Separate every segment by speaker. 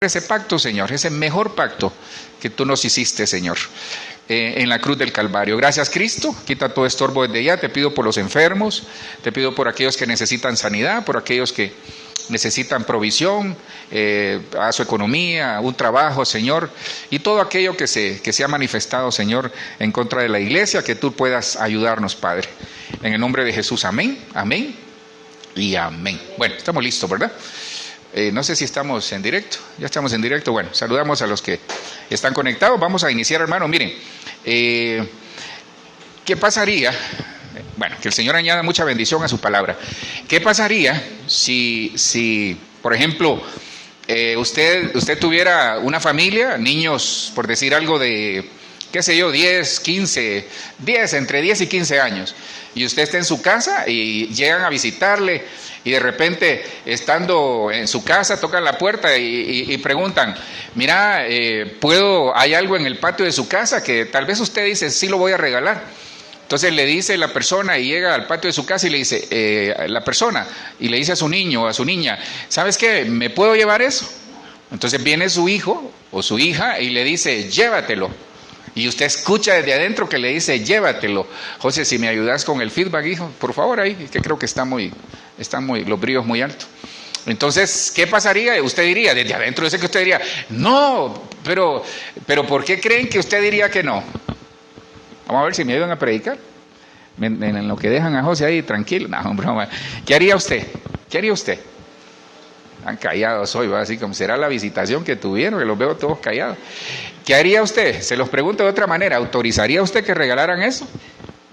Speaker 1: ese pacto, Señor, ese mejor pacto que tú nos hiciste, Señor, en la cruz del Calvario. Gracias, Cristo. Quita todo estorbo desde ya. Te pido por los enfermos, te pido por aquellos que necesitan sanidad, por aquellos que necesitan provisión a su economía, un trabajo, Señor, y todo aquello que se ha manifestado, Señor, en contra de la iglesia, que tú puedas ayudarnos, Padre. En el nombre de Jesús, amén, amén y amén. Bueno, estamos listos, ¿verdad? No sé si estamos en directo. Ya estamos en directo. Bueno, saludamos a los que están conectados. Vamos a iniciar, hermano. Miren, ¿qué pasaría? Bueno, que el Señor añada mucha bendición a su palabra. ¿Qué pasaría si por ejemplo, usted tuviera una familia, niños, por decir algo de, qué sé yo, 10, 15, entre 10 y 15 años, y usted está en su casa y llegan a visitarle, y de repente, estando en su casa, tocan la puerta y preguntan, mira, hay algo en el patio de su casa que tal vez usted dice, sí lo voy a regalar. Entonces le dice la persona, y llega al patio de su casa y le dice, la persona, y le dice a su niño o a su niña, ¿sabes qué? ¿Me puedo llevar eso? Entonces viene su hijo o su hija y le dice, llévatelo. Y usted escucha desde adentro que le dice, llévatelo. José, si me ayudas con el feedback, hijo, por favor, ahí, que creo que están los brillos muy altos. Entonces, ¿qué pasaría? Usted diría, desde adentro, yo sé que usted diría, no, pero ¿por qué creen que usted diría que no? Vamos a ver si me ayudan a predicar. En lo que dejan a José ahí, tranquilo. No, broma. ¿Qué haría usted? ¿Qué haría usted? Están callados hoy, ¿va? Así como será la visitación que tuvieron, que los veo todos callados. ¿Qué haría usted? Se los pregunto de otra manera. ¿Autorizaría usted que regalaran eso?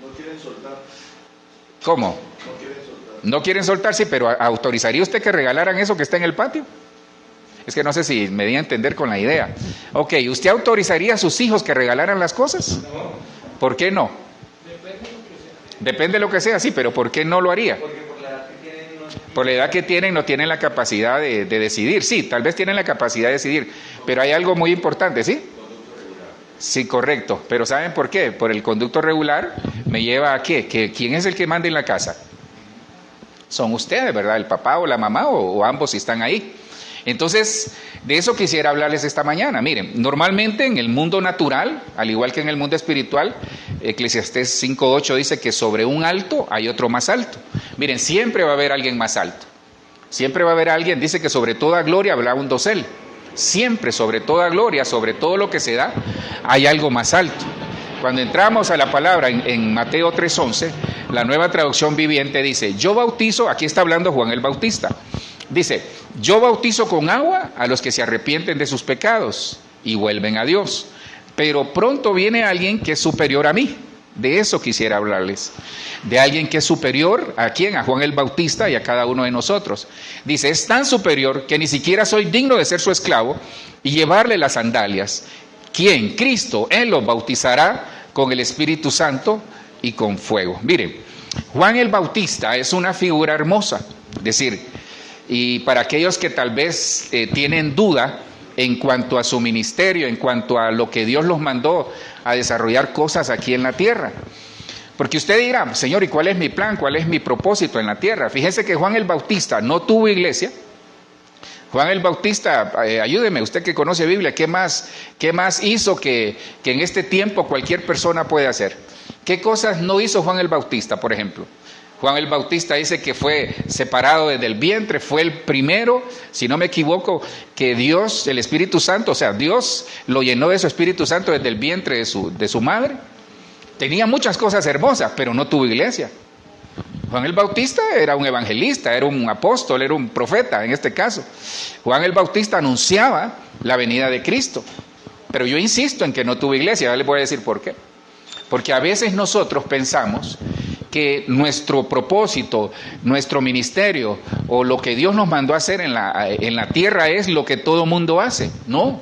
Speaker 2: No quieren soltar.
Speaker 1: ¿Cómo?
Speaker 2: No quieren soltar.
Speaker 1: No quieren soltar, sí, pero ¿autorizaría usted que regalaran eso que está en el patio? Es que no sé si me di a entender con la idea. Ok, ¿usted autorizaría a sus hijos que regalaran las cosas?
Speaker 2: No.
Speaker 1: ¿Por qué no? Depende de lo que sea, sí, pero ¿por qué no lo haría?
Speaker 2: Porque por la edad que tienen
Speaker 1: Por la edad que tienen no tienen la capacidad de decidir. Sí, tal vez tienen la capacidad de decidir, pero hay algo muy importante, ¿sí? Sí, correcto. Pero ¿saben por qué? Por el conducto regular me lleva a ¿qué? ¿Quién es el que manda en la casa? Son ustedes, ¿verdad? El papá o la mamá o ambos si están ahí. Entonces, de eso quisiera hablarles esta mañana. Miren, normalmente en el mundo natural, al igual que en el mundo espiritual, Eclesiastés 5:8 dice que sobre un alto hay otro más alto. Miren, siempre va a haber alguien más alto. Siempre va a haber alguien, dice que sobre toda gloria habrá un dosel. Siempre, sobre toda gloria, sobre todo lo que se da, hay algo más alto. Cuando entramos a la palabra en Mateo 3:11, la Nueva Traducción Viviente dice, yo bautizo, aquí está hablando Juan el Bautista, dice, yo bautizo con agua a los que se arrepienten de sus pecados y vuelven a Dios, pero pronto viene alguien que es superior a mí. De eso quisiera hablarles, de alguien que es superior, ¿a quién? A Juan el Bautista y a cada uno de nosotros. Dice, es tan superior que ni siquiera soy digno de ser su esclavo y llevarle las sandalias. ¿Quién? Cristo, Él los bautizará con el Espíritu Santo y con fuego. Miren, Juan el Bautista es una figura hermosa, es decir, y para aquellos que tal vez tienen duda en cuanto a su ministerio, en cuanto a lo que Dios los mandó a desarrollar cosas aquí en la tierra. Porque usted dirá, Señor, ¿y cuál es mi plan? ¿Cuál es mi propósito en la tierra? Fíjese que Juan el Bautista no tuvo iglesia. Juan el Bautista, ayúdeme, usted que conoce Biblia, ¿qué más hizo que en este tiempo cualquier persona puede hacer? ¿Qué cosas no hizo Juan el Bautista, por ejemplo? Juan el Bautista dice que fue separado desde el vientre, fue el primero, si no me equivoco, que Dios, el Espíritu Santo, o sea, Dios lo llenó de su Espíritu Santo desde el vientre de su madre. Tenía muchas cosas hermosas, pero no tuvo iglesia. Juan el Bautista era un evangelista, era un apóstol, era un profeta en este caso. Juan el Bautista anunciaba la venida de Cristo, pero yo insisto en que no tuvo iglesia. Ya les voy a decir por qué. Porque a veces nosotros pensamos que nuestro propósito, nuestro ministerio o lo que Dios nos mandó a hacer en la tierra es lo que todo mundo hace. No.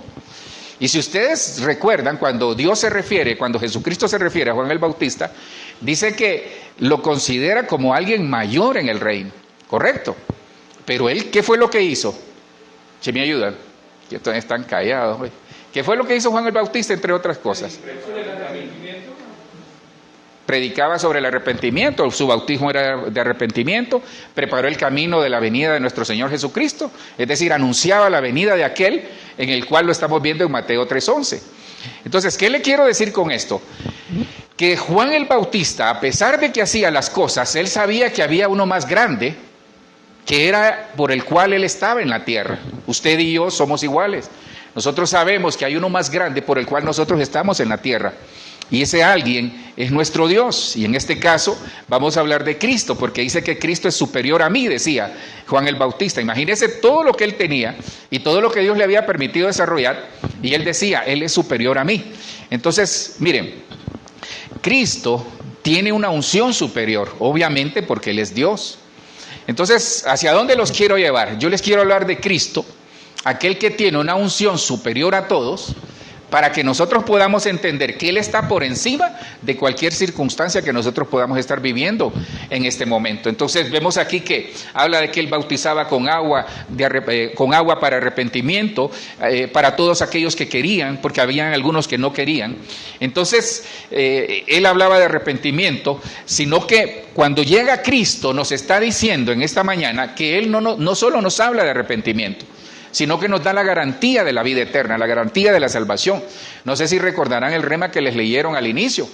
Speaker 1: Y si ustedes recuerdan, cuando Jesucristo se refiere a Juan el Bautista, dice que lo considera como alguien mayor en el reino, ¿correcto? Pero él, ¿qué fue lo que hizo? ¿Se me ayudan? Que todos están callados hoy. ¿Qué fue lo que hizo Juan el Bautista, entre otras cosas? predicaba sobre el arrepentimiento, su bautismo era de arrepentimiento, preparó el camino de la venida de nuestro Señor Jesucristo, es decir, anunciaba la venida de aquel en el cual lo estamos viendo en Mateo 3:11. Entonces, ¿qué le quiero decir con esto? Que Juan el Bautista, a pesar de que hacía las cosas, él sabía que había uno más grande, que era por el cual él estaba en la tierra. Usted y yo somos iguales. Nosotros sabemos que hay uno más grande por el cual nosotros estamos en la tierra. Y ese alguien es nuestro Dios. Y en este caso vamos a hablar de Cristo, porque dice que Cristo es superior a mí, decía Juan el Bautista. Imagínese todo lo que él tenía y todo lo que Dios le había permitido desarrollar. Y él decía, él es superior a mí. Entonces, miren, Cristo tiene una unción superior, obviamente porque Él es Dios. Entonces, ¿hacia dónde los quiero llevar? Yo les quiero hablar de Cristo, aquel que tiene una unción superior a todos, para que nosotros podamos entender que Él está por encima de cualquier circunstancia que nosotros podamos estar viviendo en este momento. Entonces vemos aquí que habla de que Él bautizaba con agua para arrepentimiento, para todos aquellos que querían, porque habían algunos que no querían. Entonces Él hablaba de arrepentimiento, sino que cuando llega Cristo nos está diciendo en esta mañana que Él no solo nos habla de arrepentimiento, sino que nos da la garantía de la vida eterna, la garantía de la salvación. No sé si recordarán el rema que les leyeron al inicio.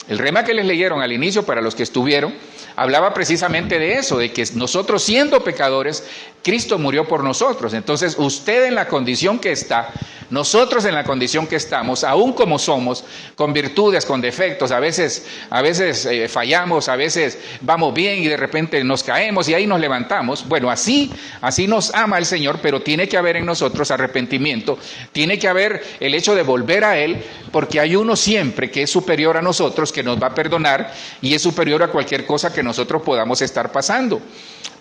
Speaker 1: El rema que les leyeron al inicio, para los que estuvieron, hablaba precisamente de eso, de que nosotros siendo pecadores, Cristo murió por nosotros. Entonces, usted en la condición que está, nosotros en la condición que estamos, aún como somos, con virtudes, con defectos, a veces fallamos, a veces vamos bien y de repente nos caemos y ahí nos levantamos. Bueno, así nos ama el Señor, pero tiene que haber en nosotros arrepentimiento, tiene que haber el hecho de volver a Él, porque hay uno siempre que es superior a nosotros, que nos va a perdonar y es superior a cualquier cosa que nosotros podamos estar pasando.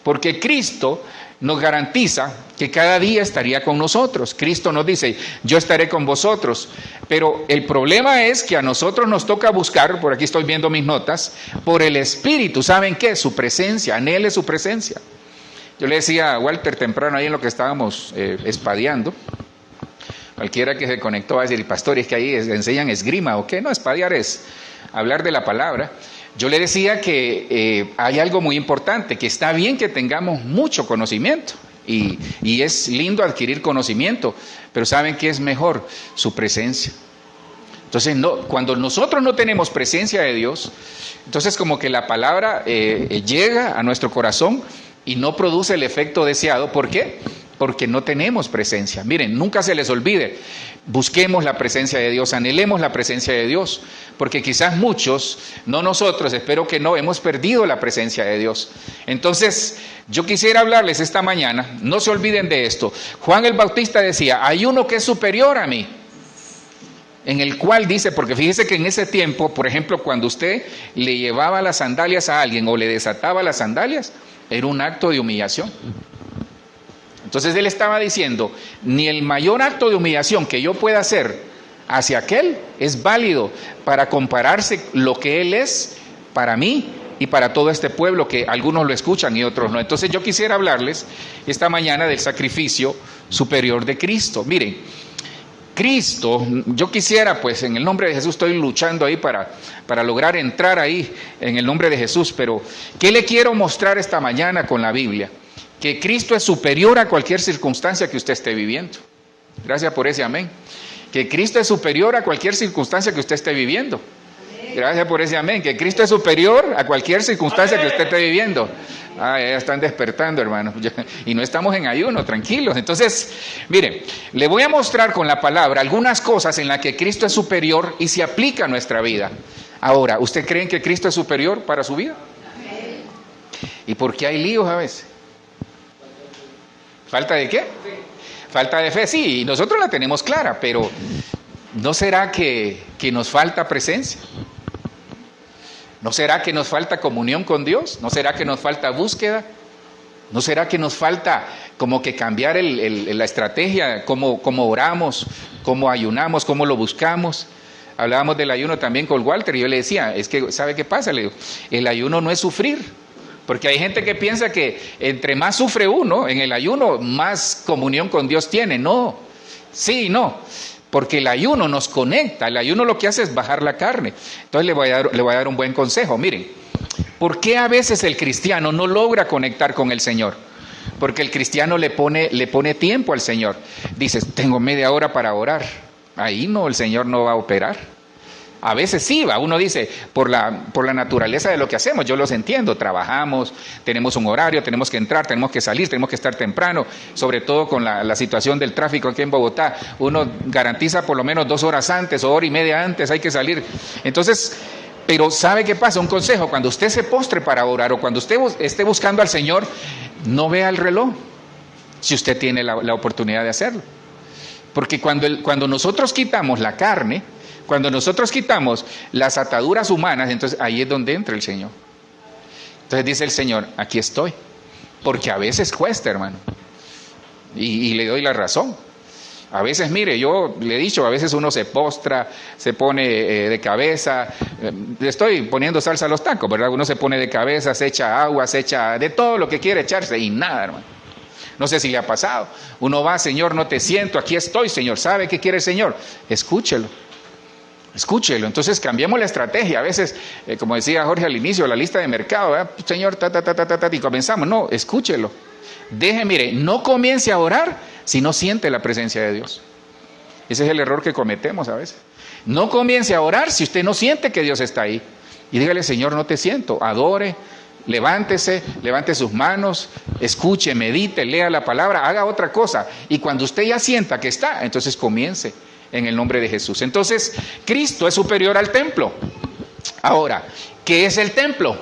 Speaker 1: Porque Cristo nos garantiza que cada día estaría con nosotros. Cristo nos dice, yo estaré con vosotros. Pero el problema es que a nosotros nos toca buscar, por aquí estoy viendo mis notas, por el Espíritu. ¿Saben qué? Su presencia, anhele su presencia. Yo le decía a Walter temprano ahí en lo que estábamos espadeando, cualquiera que se conectó va a decir, pastor, es que ahí enseñan esgrima o qué. No, espadear es hablar de la palabra. Yo le decía que hay algo muy importante, que está bien que tengamos mucho conocimiento y es lindo adquirir conocimiento, pero ¿saben qué es mejor? Su presencia. Entonces, cuando nosotros no tenemos presencia de Dios, entonces como que la palabra llega a nuestro corazón y no produce el efecto deseado. ¿Por qué? Porque no tenemos presencia. Miren, nunca se les olvide, busquemos la presencia de Dios, anhelemos la presencia de Dios, porque quizás muchos, no nosotros, espero que no, hemos perdido la presencia de Dios. Entonces, yo quisiera hablarles esta mañana, no se olviden de esto. Juan el Bautista decía, hay uno que es superior a mí, en el cual dice, porque fíjese que en ese tiempo, por ejemplo, cuando usted le llevaba las sandalias a alguien o le desataba las sandalias, era un acto de humillación. Entonces él estaba diciendo, ni el mayor acto de humillación que yo pueda hacer hacia aquel es válido para compararse lo que él es para mí y para todo este pueblo, que algunos lo escuchan y otros no. Entonces yo quisiera hablarles esta mañana del sacrificio superior de Cristo. Miren, Cristo, yo quisiera, pues en el nombre de Jesús estoy luchando ahí para lograr entrar ahí en el nombre de Jesús, pero ¿qué le quiero mostrar esta mañana con la Biblia? Que Cristo es superior a cualquier circunstancia que usted esté viviendo. Gracias por ese amén. Que Cristo es superior a cualquier circunstancia que usted esté viviendo. Gracias por ese amén. Que Cristo es superior a cualquier circunstancia que usted esté viviendo. Ya están despertando, hermanos. Y no estamos en ayuno, tranquilos. Entonces, mire, le voy a mostrar con la palabra algunas cosas en las que Cristo es superior y se aplica a nuestra vida. Ahora, ¿usted cree que Cristo es superior para su vida? ¿Y por qué hay líos a veces? ¿Falta de qué? Falta de fe, sí, y nosotros la tenemos clara, pero ¿no será que nos falta presencia? ¿No será que nos falta comunión con Dios? ¿No será que nos falta búsqueda? ¿No será que nos falta como que cambiar la estrategia, cómo oramos, cómo ayunamos, cómo lo buscamos? Hablábamos del ayuno también con Walter y yo le decía, es que, ¿sabe qué pasa? Le digo, el ayuno no es sufrir. Porque hay gente que piensa que entre más sufre uno en el ayuno, más comunión con Dios tiene. No, sí, no. porque el ayuno nos conecta. El ayuno lo que hace es bajar la carne. Entonces le voy a dar un buen consejo. Miren, ¿por qué a veces el cristiano no logra conectar con el Señor? Porque el cristiano le pone tiempo al Señor. Dices, tengo media hora para orar. Ahí no, el Señor no va a operar. A veces sí va, uno dice, por la naturaleza de lo que hacemos, yo los entiendo, trabajamos, tenemos un horario, tenemos que entrar, tenemos que salir, tenemos que estar temprano, sobre todo con la situación del tráfico aquí en Bogotá, uno garantiza por lo menos 2 horas antes o hora y media antes, hay que salir. Entonces, pero ¿sabe qué pasa? Un consejo, cuando usted se postre para orar o cuando usted esté buscando al Señor, no vea el reloj, si usted tiene la oportunidad de hacerlo. Porque cuando nosotros quitamos la carne, cuando nosotros quitamos las ataduras humanas, entonces ahí es donde entra el Señor. Entonces dice el Señor, aquí estoy. Porque a veces cuesta, hermano. Y le doy la razón. A veces, mire, yo le he dicho, a veces uno se postra, se pone de cabeza. Le estoy poniendo salsa a los tacos, ¿verdad? Uno se pone de cabeza, se echa agua, se echa de todo lo que quiere echarse y nada, hermano. No sé si le ha pasado. Uno va, Señor, no te siento, aquí estoy, Señor. ¿Sabe qué quiere el Señor? Escúchelo. Escúchelo, entonces cambiamos la estrategia. A veces, como decía Jorge al inicio, la lista de mercado, ¿verdad? Señor, y comenzamos. No, escúchelo. Mire, no comience a orar si no siente la presencia de Dios. Ese es el error que cometemos a veces. No comience a orar si usted no siente que Dios está ahí. Y dígale, Señor, no te siento. Adore, levante sus manos, escuche, medite, lea la palabra, haga otra cosa. Y cuando usted ya sienta que está, entonces comience. En el nombre de Jesús. Entonces, Cristo es superior al templo. Ahora, ¿qué es el templo?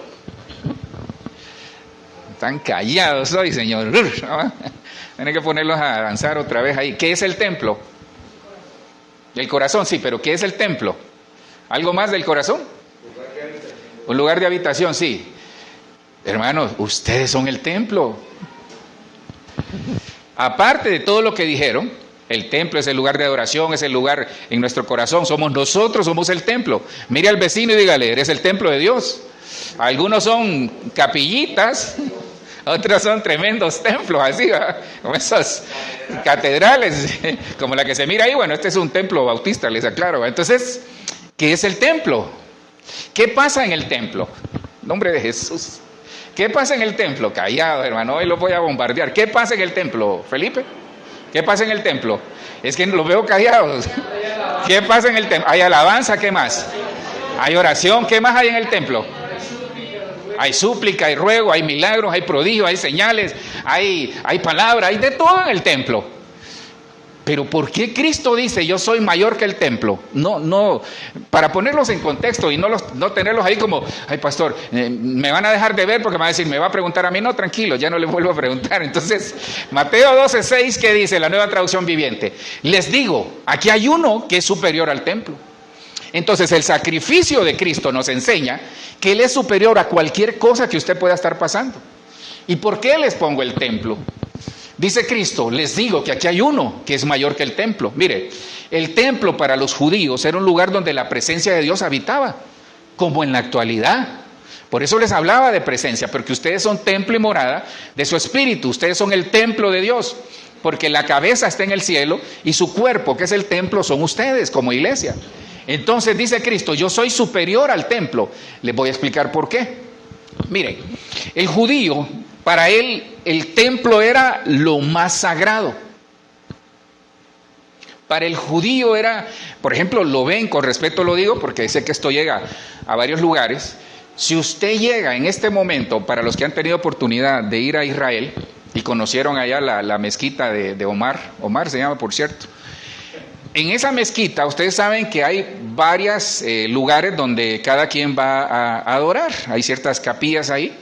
Speaker 1: Están callados hoy, Señor. Tiene que ponerlos a danzar otra vez ahí. ¿Qué es el templo? El corazón, sí, pero ¿qué es el templo? ¿Algo más del corazón? Un lugar de habitación, sí. Hermanos, ustedes son el templo. Aparte de todo lo que dijeron, el templo es el lugar de adoración, es el lugar en nuestro corazón. Nosotros somos el templo. Mire al vecino y dígale, eres el templo de Dios. Algunos son capillitas, otros son tremendos templos, así, ¿verdad? Como esas catedrales, como la que se mira ahí. Bueno, este es un templo bautista, les aclaro. Entonces, ¿qué es el templo? ¿Qué pasa en el templo? En nombre de Jesús. ¿Qué pasa en el templo? Callado, hermano, hoy lo voy a bombardear. ¿Qué pasa en el templo, Felipe? ¿Qué pasa en el templo? Es que los veo callados. ¿Qué pasa en el templo? Hay alabanza, ¿qué más? Hay oración, ¿qué más hay en el templo? Hay súplica, hay ruego, hay milagros, hay prodigios, hay señales, hay palabra, hay de todo en el templo. Pero ¿por qué Cristo dice yo soy mayor que el templo? No, para ponerlos en contexto y no tenerlos ahí como, ay pastor, me van a dejar de ver porque me va a decir, me va a preguntar a mí. No, tranquilo, ya no le vuelvo a preguntar. Entonces, Mateo 12:6, ¿qué dice la Nueva Traducción Viviente? Les digo, aquí hay uno que es superior al templo. Entonces el sacrificio de Cristo nos enseña que Él es superior a cualquier cosa que usted pueda estar pasando. ¿Y por qué les pongo el templo? Dice Cristo, les digo que aquí hay uno que es mayor que el templo. Mire, el templo para los judíos era un lugar donde la presencia de Dios habitaba, como en la actualidad. Por eso les hablaba de presencia, porque ustedes son templo y morada de su espíritu. Ustedes son el templo de Dios, porque la cabeza está en el cielo y su cuerpo, que es el templo, son ustedes como iglesia. Entonces dice Cristo, yo soy superior al templo. Les voy a explicar por qué. Miren, el judío, para él, el templo era lo más sagrado. Para el judío era, por ejemplo, lo ven, con respeto lo digo, porque sé que esto llega a varios lugares. Si usted llega en este momento, para los que han tenido oportunidad de ir a Israel, y conocieron allá la mezquita de Omar se llama, por cierto. En esa mezquita, ustedes saben que hay varios lugares donde cada quien va a adorar. Hay ciertas capillas ahí.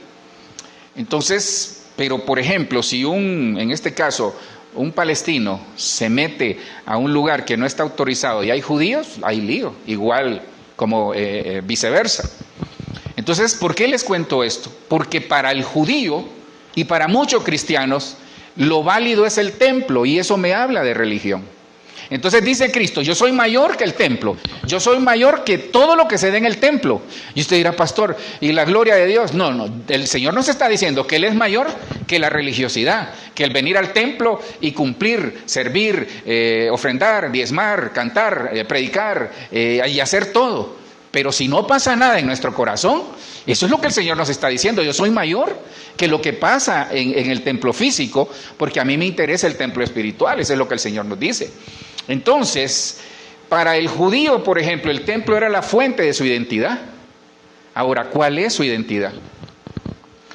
Speaker 1: Entonces, pero por ejemplo, si en este caso, un palestino se mete a un lugar que no está autorizado y hay judíos, hay lío, igual como viceversa. Entonces, ¿por qué les cuento esto? Porque para el judío y para muchos cristianos, lo válido es el templo, y eso me habla de religión. Entonces dice Cristo, yo soy mayor que el templo, yo soy mayor que todo lo que se dé en el templo. Y usted dirá, pastor, ¿y la gloria de Dios? No, el Señor nos está diciendo que Él es mayor que la religiosidad, que el venir al templo y cumplir, servir, ofrendar, diezmar, cantar, predicar y hacer todo. Pero si no pasa nada en nuestro corazón, eso es lo que el Señor nos está diciendo. Yo soy mayor que lo que pasa en el templo físico, porque a mí me interesa el templo espiritual. Eso es lo que el Señor nos dice. Entonces, para el judío, por ejemplo, el templo era la fuente de su identidad. Ahora, ¿cuál es su identidad?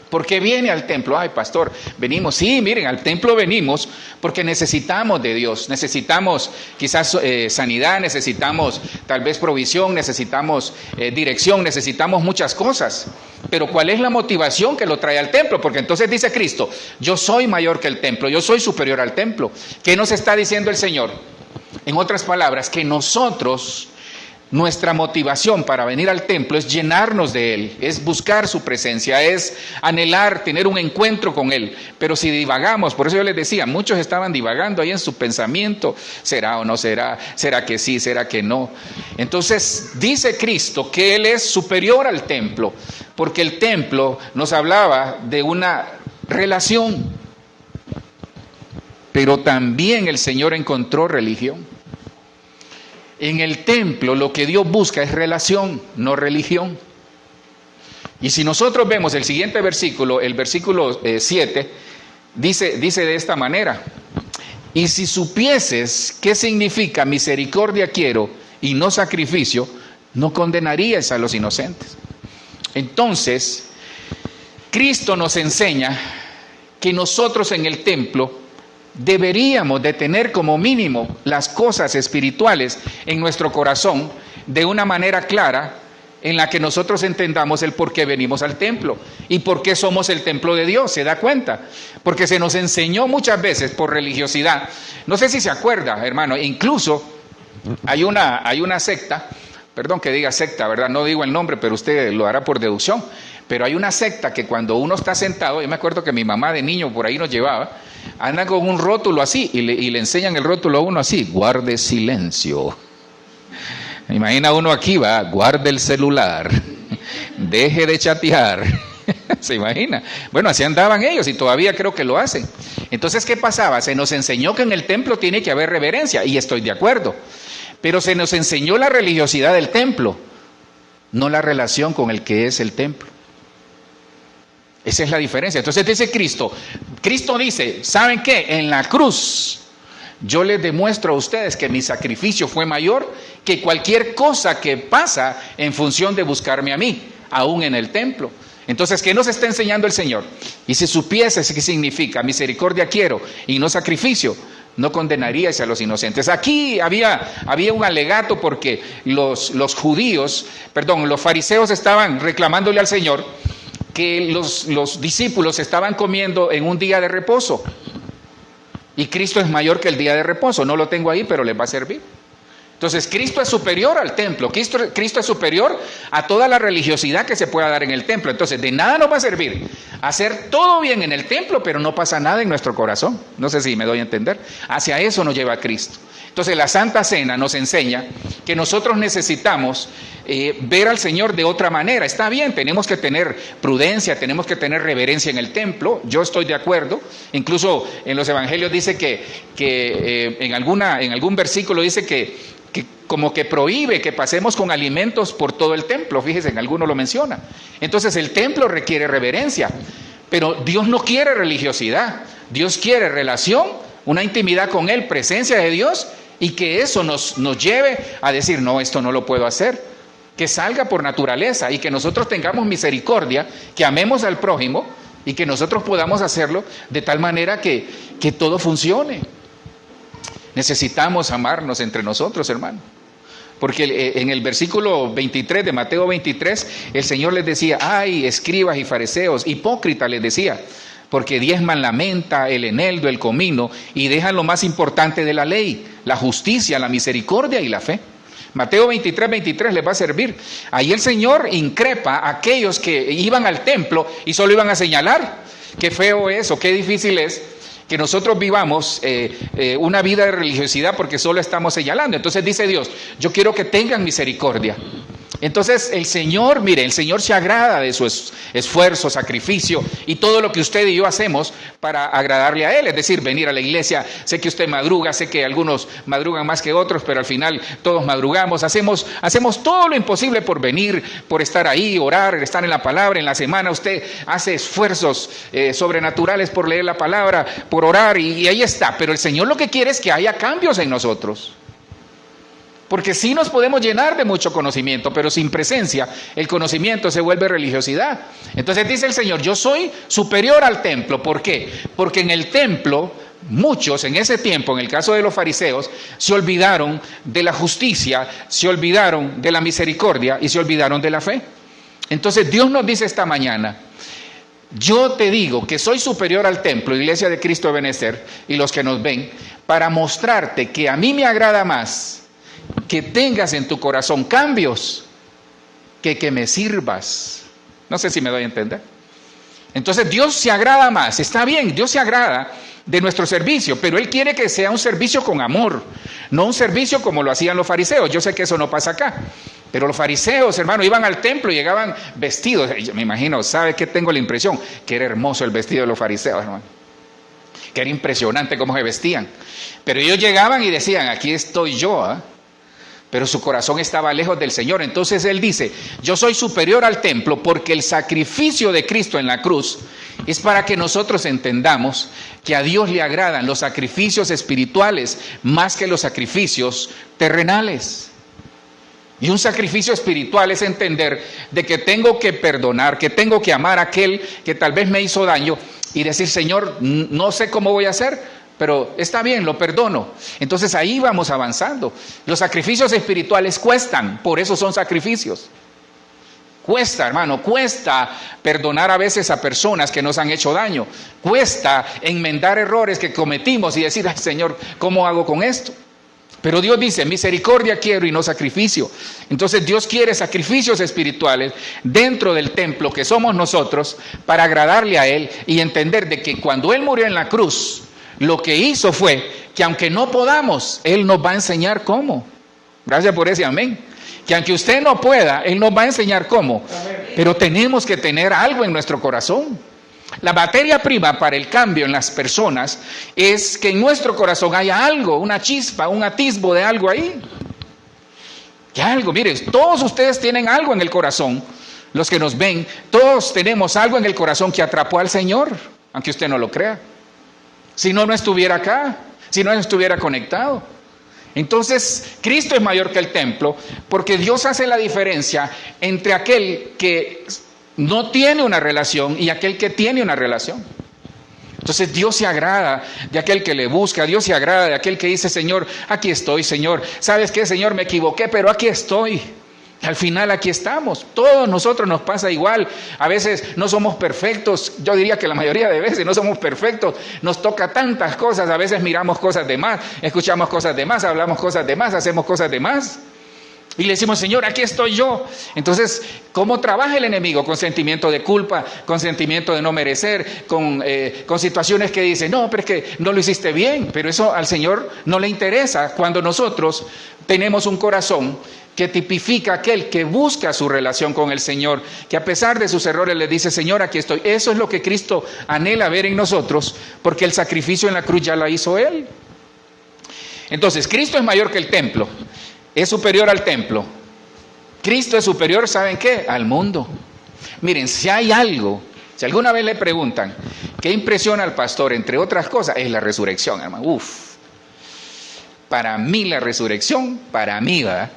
Speaker 1: ¿Por qué viene al templo? Ay, pastor, venimos. Sí, miren, al templo venimos porque necesitamos de Dios. Necesitamos quizás sanidad, necesitamos tal vez provisión, necesitamos dirección, necesitamos muchas cosas. Pero ¿cuál es la motivación que lo trae al templo? Porque entonces dice Cristo, yo soy mayor que el templo, yo soy superior al templo. ¿Qué nos está diciendo el Señor? En otras palabras, que nosotros, nuestra motivación para venir al templo es llenarnos de Él, es buscar su presencia, es anhelar, tener un encuentro con Él. Pero si divagamos, por eso yo les decía, muchos estaban divagando ahí en su pensamiento, ¿será o no será? ¿Será que sí? ¿Será que no? Entonces dice Cristo que Él es superior al templo, porque el templo nos hablaba de una relación, pero también el Señor encontró religión. En el templo lo que Dios busca es relación, no religión. Y si nosotros vemos el siguiente versículo, el versículo 7, dice de esta manera: y si supieses qué significa misericordia quiero y no sacrificio, no condenarías a los inocentes. Entonces, Cristo nos enseña que nosotros en el templo deberíamos de tener como mínimo las cosas espirituales en nuestro corazón de una manera clara, en la que nosotros entendamos el por qué venimos al templo y por qué somos el templo de Dios. ¿Se da cuenta? Porque se nos enseñó muchas veces por religiosidad. No sé si se acuerda, hermano, incluso hay una secta, perdón que diga secta, ¿verdad? No digo el nombre, pero usted lo hará por deducción. Pero hay una secta que cuando uno está sentado, yo me acuerdo que mi mamá de niño por ahí nos llevaba, anda con un rótulo así y le enseñan el rótulo a uno así: guarde silencio. Imagina uno aquí, va, guarde el celular, deje de chatear. ¿Se imagina? Bueno, así andaban ellos y todavía creo que lo hacen. Entonces, ¿qué pasaba? Se nos enseñó que en el templo tiene que haber reverencia, y estoy de acuerdo, pero se nos enseñó la religiosidad del templo, no la relación con el que es el templo. Esa es la diferencia. Entonces dice Cristo dice, ¿saben qué? En la cruz yo les demuestro a ustedes que mi sacrificio fue mayor que cualquier cosa que pasa en función de buscarme a mí, aún en el templo. Entonces, ¿qué nos está enseñando el Señor? Y si supieses qué significa misericordia quiero y no sacrificio, no condenaríais a los inocentes. Aquí había un alegato porque los fariseos estaban reclamándole al Señor que los discípulos estaban comiendo en un día de reposo. Y Cristo es mayor que el día de reposo. No lo tengo ahí, pero les va a servir. Entonces, Cristo es superior al templo. Cristo es superior a toda la religiosidad que se pueda dar en el templo. Entonces, de nada nos va a servir hacer todo bien en el templo, pero no pasa nada en nuestro corazón. No sé si me doy a entender. Hacia eso nos lleva Cristo. Entonces, la Santa Cena nos enseña que nosotros necesitamos ver al Señor de otra manera. Está bien, tenemos que tener prudencia, tenemos que tener reverencia en el templo. Yo estoy de acuerdo. Incluso en los evangelios dice que en algún versículo dice que como que prohíbe que pasemos con alimentos por todo el templo. Fíjese, en alguno lo menciona. Entonces el templo requiere reverencia, pero Dios no quiere religiosidad. Dios quiere relación, una intimidad con Él, presencia de Dios, y que eso nos lleve a decir, no, esto no lo puedo hacer. Que salga por naturaleza y que nosotros tengamos misericordia, que amemos al prójimo y que nosotros podamos hacerlo de tal manera que todo funcione. Necesitamos amarnos entre nosotros, hermano. Porque en el versículo 23 de Mateo 23, el Señor les decía, ay, escribas y fariseos, hipócritas les decía, porque diezman la menta, el eneldo, el comino, y dejan lo más importante de la ley, la justicia, la misericordia y la fe. Mateo 23 les va a servir. Ahí el Señor increpa a aquellos que iban al templo y solo iban a señalar. Qué feo es o qué difícil es que nosotros vivamos una vida de religiosidad porque solo estamos señalando. Entonces dice Dios, yo quiero que tengan misericordia. Entonces el Señor, mire, el Señor se agrada de su esfuerzo, sacrificio y todo lo que usted y yo hacemos para agradarle a Él. Es decir, venir a la iglesia. Sé que usted madruga, sé que algunos madrugan más que otros, pero al final todos madrugamos. Hacemos todo lo imposible por venir, por estar ahí, orar, estar en la palabra. En la semana usted hace esfuerzos sobrenaturales por leer la palabra, por orar y ahí está. Pero el Señor lo que quiere es que haya cambios en nosotros. Porque sí nos podemos llenar de mucho conocimiento, pero sin presencia el conocimiento se vuelve religiosidad. Entonces dice el Señor, yo soy superior al templo. ¿Por qué? Porque en el templo, muchos en ese tiempo, en el caso de los fariseos, se olvidaron de la justicia, se olvidaron de la misericordia y se olvidaron de la fe. Entonces Dios nos dice esta mañana, yo te digo que soy superior al templo, Iglesia de Cristo de Benecer, y los que nos ven, para mostrarte que a mí me agrada más que tengas en tu corazón cambios que me sirvas. No sé si me doy a entender. Entonces Dios se agrada más, está bien, Dios se agrada de nuestro servicio, pero Él quiere que sea un servicio con amor, no un servicio como lo hacían los fariseos. Yo sé que eso no pasa acá, pero los fariseos, hermano, iban al templo y llegaban vestidos. Yo me imagino, ¿sabe qué tengo la impresión? Que era hermoso el vestido de los fariseos, hermano. Que era impresionante cómo se vestían. Pero ellos llegaban y decían, aquí estoy yo, ¿eh? Pero su corazón estaba lejos del Señor. Entonces Él dice, yo soy superior al templo porque el sacrificio de Cristo en la cruz es para que nosotros entendamos que a Dios le agradan los sacrificios espirituales más que los sacrificios terrenales. Y un sacrificio espiritual es entender de que tengo que perdonar, que tengo que amar a aquel que tal vez me hizo daño y decir, Señor, no sé cómo voy a hacer, pero está bien, lo perdono. Entonces ahí vamos avanzando. Los sacrificios espirituales cuestan, por eso son sacrificios. Cuesta, hermano, cuesta perdonar a veces a personas que nos han hecho daño. Cuesta enmendar errores que cometimos y decir, ay Señor, ¿cómo hago con esto? Pero Dios dice, misericordia quiero y no sacrificio. Entonces Dios quiere sacrificios espirituales dentro del templo que somos nosotros para agradarle a Él y entender de que cuando Él murió en la cruz, lo que hizo fue que aunque no podamos, Él nos va a enseñar cómo. Gracias por ese amén. Que aunque usted no pueda, Él nos va a enseñar cómo. Pero tenemos que tener algo en nuestro corazón. La materia prima para el cambio en las personas es que en nuestro corazón haya algo, una chispa, un atisbo de algo ahí. Que algo, mire, todos ustedes tienen algo en el corazón. Los que nos ven, todos tenemos algo en el corazón que atrapó al Señor, aunque usted no lo crea. Si no, no estuviera acá, si no estuviera conectado. Entonces, Cristo es mayor que el templo, porque Dios hace la diferencia entre aquel que no tiene una relación y aquel que tiene una relación. Entonces, Dios se agrada de aquel que le busca, Dios se agrada de aquel que dice, Señor, aquí estoy, Señor. ¿Sabes qué, Señor? Me equivoqué, pero aquí estoy. Al final aquí estamos, todos nosotros nos pasa igual, a veces no somos perfectos, yo diría que la mayoría de veces no somos perfectos, nos toca tantas cosas, a veces miramos cosas de más, escuchamos cosas de más, hablamos cosas de más, hacemos cosas de más. Y le decimos, Señor, aquí estoy yo. Entonces, ¿cómo trabaja el enemigo? Con sentimiento de culpa, con sentimiento de no merecer, con situaciones que dicen, no, pero es que no lo hiciste bien. Pero eso al Señor no le interesa cuando nosotros tenemos un corazón que tipifica aquel que busca su relación con el Señor, que a pesar de sus errores le dice, Señor, aquí estoy. Eso es lo que Cristo anhela ver en nosotros, porque el sacrificio en la cruz ya la hizo Él. Entonces, Cristo es mayor que el templo. Es superior al templo. Cristo es superior, ¿saben qué? Al mundo. Miren, si hay algo, si alguna vez le preguntan, ¿qué impresiona al pastor? Entre otras cosas, es la resurrección, hermano. Para mí la resurrección, para mí, ¿verdad?,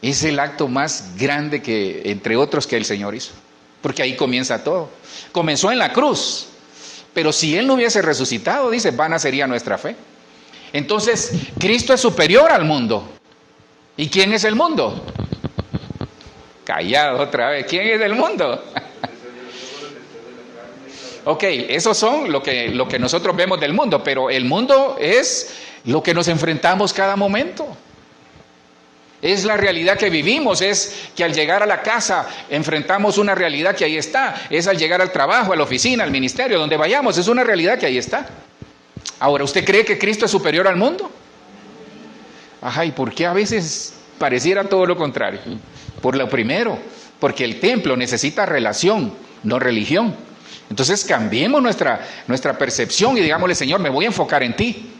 Speaker 1: es el acto más grande que, entre otros, que el Señor hizo. Porque ahí comienza todo. Comenzó en la cruz, pero si Él no hubiese resucitado, dice, vana sería nuestra fe. Entonces, Cristo es superior al mundo. ¿Y quién es el mundo? Callado otra vez. ¿Quién es el mundo? Ok, esos son lo que nosotros vemos del mundo, pero el mundo es lo que nos enfrentamos cada momento. Es la realidad que vivimos, es que al llegar a la casa enfrentamos una realidad que ahí está. Es al llegar al trabajo, a la oficina, al ministerio, donde vayamos, es una realidad que ahí está. Ahora, ¿usted cree que Cristo es superior al mundo? Ajá, ¿y por qué a veces Pareciera todo lo contrario. Por lo primero, porque el templo necesita relación, no religión. Entonces cambiemos nuestra percepción y digámosle, Señor, me voy a enfocar en ti.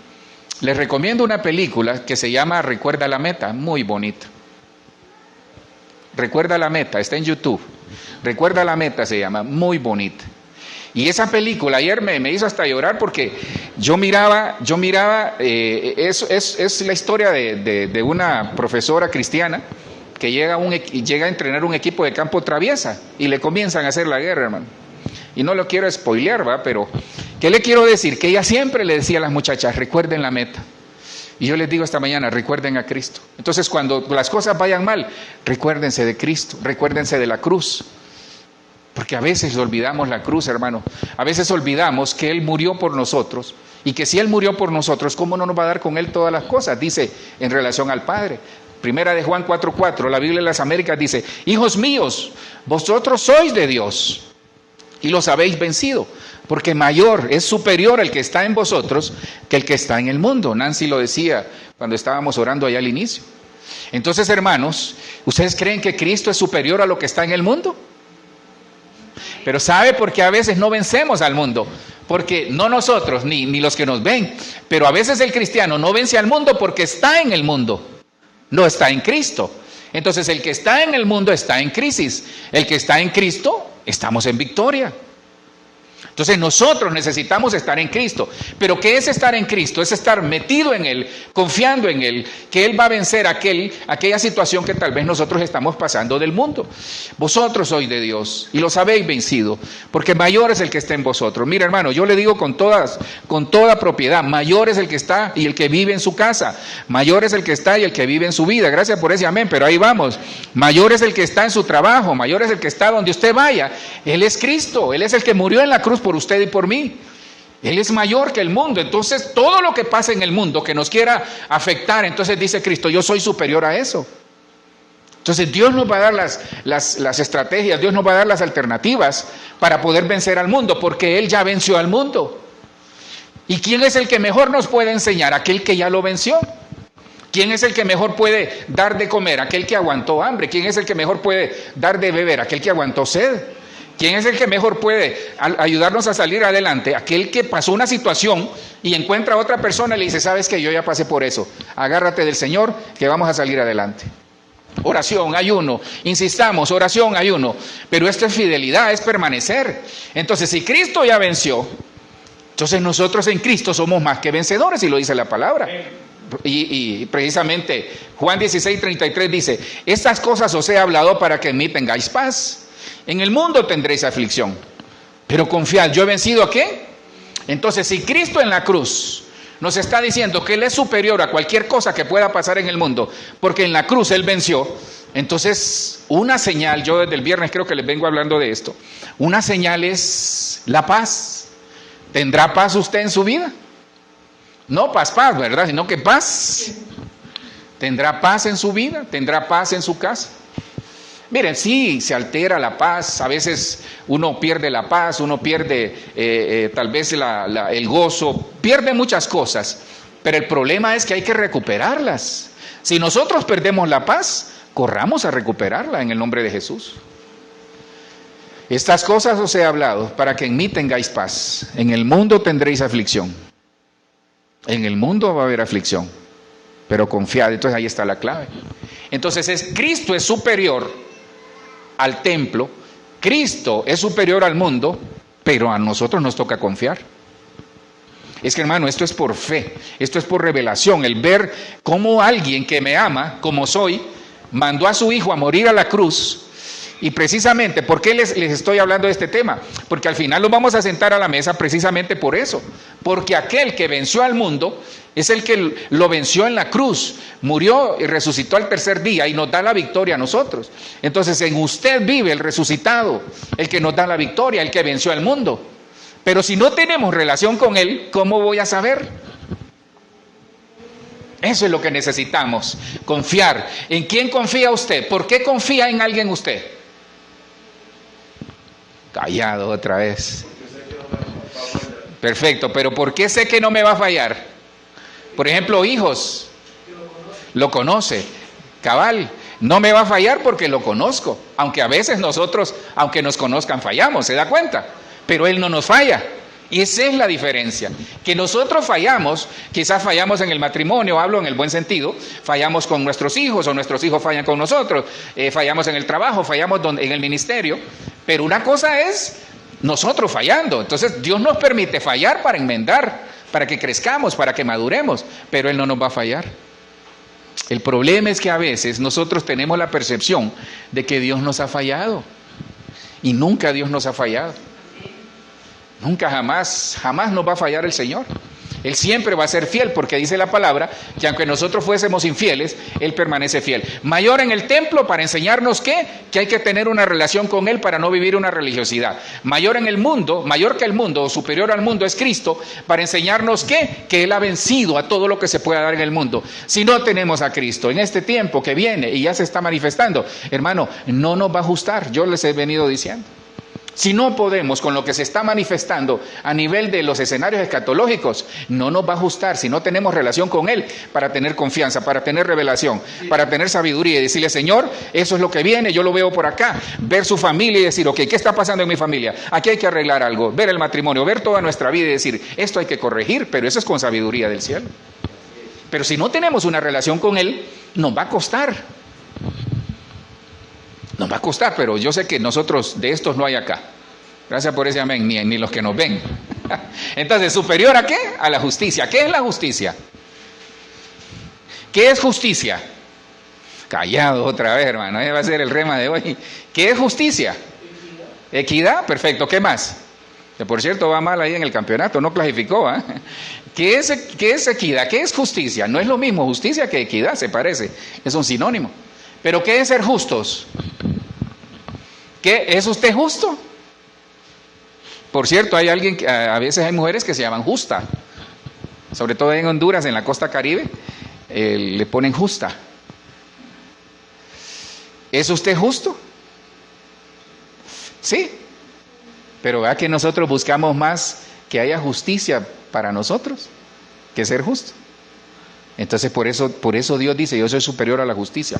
Speaker 1: Les recomiendo una película que se llama Recuerda la meta, muy bonita. Recuerda la meta, está en YouTube. Recuerda la meta se llama, muy bonita. Y esa película ayer me hizo hasta llorar porque yo miraba, es la historia de una profesora cristiana que llega a entrenar un equipo de campo traviesa y le comienzan a hacer la guerra, hermano. Y no lo quiero spoilear, ¿va? Pero ¿qué le quiero decir? Que ella siempre le decía a las muchachas, recuerden la meta. Y yo les digo esta mañana, recuerden a Cristo. Entonces cuando las cosas vayan mal, recuérdense de Cristo, recuérdense de la cruz. Porque a veces olvidamos la cruz, hermano. A veces olvidamos que Él murió por nosotros. Y que si Él murió por nosotros, ¿cómo no nos va a dar con Él todas las cosas? Dice en relación al Padre. Primera de Juan 4:4, la Biblia de las Américas dice, hijos míos, vosotros sois de Dios y los habéis vencido, porque mayor, es superior el que está en vosotros que el que está en el mundo. Nancy lo decía cuando estábamos orando allá al inicio. Entonces, hermanos, ¿ustedes creen que Cristo es superior a lo que está en el mundo? Pero ¿sabe por qué a veces no vencemos al mundo? Porque no nosotros, ni los que nos ven, pero a veces el cristiano no vence al mundo porque está en el mundo, no está en Cristo. Entonces el que está en el mundo está en crisis, el que está en Cristo, estamos en victoria. Entonces nosotros necesitamos estar en Cristo. ¿Pero qué es estar en Cristo? Es estar metido en Él, confiando en Él, que Él va a vencer aquella situación que tal vez nosotros estamos pasando del mundo. Vosotros sois de Dios y los habéis vencido, porque mayor es el que está en vosotros. Mira, hermano, yo le digo con toda propiedad, mayor es el que está y el que vive en su casa, mayor es el que está y el que vive en su vida. Gracias por ese amén, pero ahí vamos. Mayor es el que está en su trabajo, mayor es el que está donde usted vaya. Él es Cristo, Él es el que murió en la cruz por usted y por mí. Él es mayor que el mundo. Entonces todo lo que pasa en el mundo que nos quiera afectar, entonces dice Cristo, yo soy superior a eso. Entonces Dios nos va a dar las estrategias, Dios nos va a dar las alternativas para poder vencer al mundo, porque Él ya venció al mundo. ¿Y quién es el que mejor nos puede enseñar? Aquel que ya lo venció. ¿Quién es el que mejor puede dar de comer? Aquel que aguantó hambre. ¿Quién es el que mejor puede dar de beber? Aquel que aguantó sed. ¿Quién es el que mejor puede ayudarnos a salir adelante? Aquel que pasó una situación y encuentra a otra persona y le dice, sabes que yo ya pasé por eso, agárrate del Señor que vamos a salir adelante. Oración, ayuno, insistamos, oración, ayuno, pero esto es fidelidad, es permanecer. Entonces si Cristo ya venció, entonces nosotros en Cristo somos más que vencedores, y lo dice la palabra. Y precisamente Juan 16:33 dice, estas cosas os he hablado para que en mí tengáis paz. En el mundo tendréis aflicción, pero confiad, ¿yo he vencido a qué? Entonces, si Cristo en la cruz nos está diciendo que Él es superior a cualquier cosa que pueda pasar en el mundo, porque en la cruz Él venció, entonces una señal, yo desde el viernes creo que les vengo hablando de esto, una señal es la paz. ¿Tendrá paz usted en su vida? No paz, ¿verdad? Sino que paz. ¿Tendrá paz en su vida? ¿Tendrá paz en su casa? Miren, sí, se altera la paz, a veces uno pierde la paz, uno pierde tal vez el gozo, pierde muchas cosas, pero el problema es que hay que recuperarlas. Si nosotros perdemos la paz, corramos a recuperarla en el nombre de Jesús. Estas cosas os he hablado para que en mí tengáis paz. En el mundo tendréis aflicción. En el mundo va a haber aflicción, pero confiad. Entonces ahí está la clave. Entonces Cristo es superior al templo, Cristo es superior al mundo, pero a nosotros nos toca confiar. Es que, hermano, esto es por fe, esto es por revelación, el ver cómo alguien que me ama, como soy, mandó a su hijo a morir a la cruz. Y precisamente, ¿por qué les estoy hablando de este tema? Porque al final nos vamos a sentar a la mesa precisamente por eso. Porque aquel que venció al mundo es el que lo venció en la cruz, murió y resucitó al tercer día y nos da la victoria a nosotros. Entonces en usted vive el resucitado, el que nos da la victoria, el que venció al mundo. Pero si no tenemos relación con Él, ¿cómo voy a saber? Eso es lo que necesitamos, confiar. ¿En quién confía usted? ¿Por qué confía en alguien usted? Callado otra vez. Perfecto, pero ¿por qué sé que no me va a fallar? Por ejemplo, hijos, lo conoce. Cabal, no me va a fallar porque lo conozco, aunque a veces nosotros, aunque nos conozcan, fallamos, ¿se da cuenta? Pero Él no nos falla. Y esa es la diferencia, que nosotros fallamos, quizás fallamos en el matrimonio, hablo en el buen sentido, fallamos con nuestros hijos o nuestros hijos fallan con nosotros, fallamos en el trabajo, fallamos en el ministerio, pero una cosa es nosotros fallando. Entonces Dios nos permite fallar para enmendar, para que crezcamos, para que maduremos, pero Él no nos va a fallar. El problema es que a veces nosotros tenemos la percepción de que Dios nos ha fallado, y nunca Dios nos ha fallado. Nunca, jamás nos va a fallar el Señor. Él siempre va a ser fiel, porque dice la palabra que aunque nosotros fuésemos infieles, Él permanece fiel. Mayor en el templo para enseñarnos que hay que tener una relación con Él para no vivir una religiosidad. Mayor en el mundo, mayor que el mundo o superior al mundo es Cristo, para enseñarnos que Él ha vencido a todo lo que se pueda dar en el mundo. Si no tenemos a Cristo en este tiempo que viene y ya se está manifestando, hermano, no nos va a ajustar. Yo les he venido diciendo. Si no podemos con lo que se está manifestando a nivel de los escenarios escatológicos, no nos va a ajustar si no tenemos relación con Él para tener confianza, para tener revelación, para tener sabiduría y decirle, Señor, eso es lo que viene, yo lo veo por acá. Ver su familia y decir, ok, ¿qué está pasando en mi familia? Aquí hay que arreglar algo, ver el matrimonio, ver toda nuestra vida y decir, esto hay que corregir, pero eso es con sabiduría del cielo. Pero si no tenemos una relación con Él, nos va a costar. Nos va a costar, pero yo sé que nosotros de estos no hay acá. Gracias por ese amén, ni los que nos ven. Entonces, ¿superior a qué? A la justicia. ¿Qué es la justicia? ¿Qué es justicia? Callado otra vez, hermano. Ese va a ser el rema de hoy. ¿Qué es justicia? Equidad, perfecto. ¿Qué más? Que por cierto va mal ahí en el campeonato, no clasificó. ¿Qué es equidad? ¿Qué es justicia? No es lo mismo justicia que equidad, se parece. Es un sinónimo. ¿Pero qué es ser justos? ¿Qué es usted justo? Por cierto, hay alguien, a veces hay mujeres que se llaman Justa, sobre todo en Honduras, en la costa caribe, le ponen Justa. ¿Es usted justo? Sí, pero vea que nosotros buscamos más que haya justicia para nosotros que ser justo. Entonces por eso Dios dice, yo soy superior a la justicia.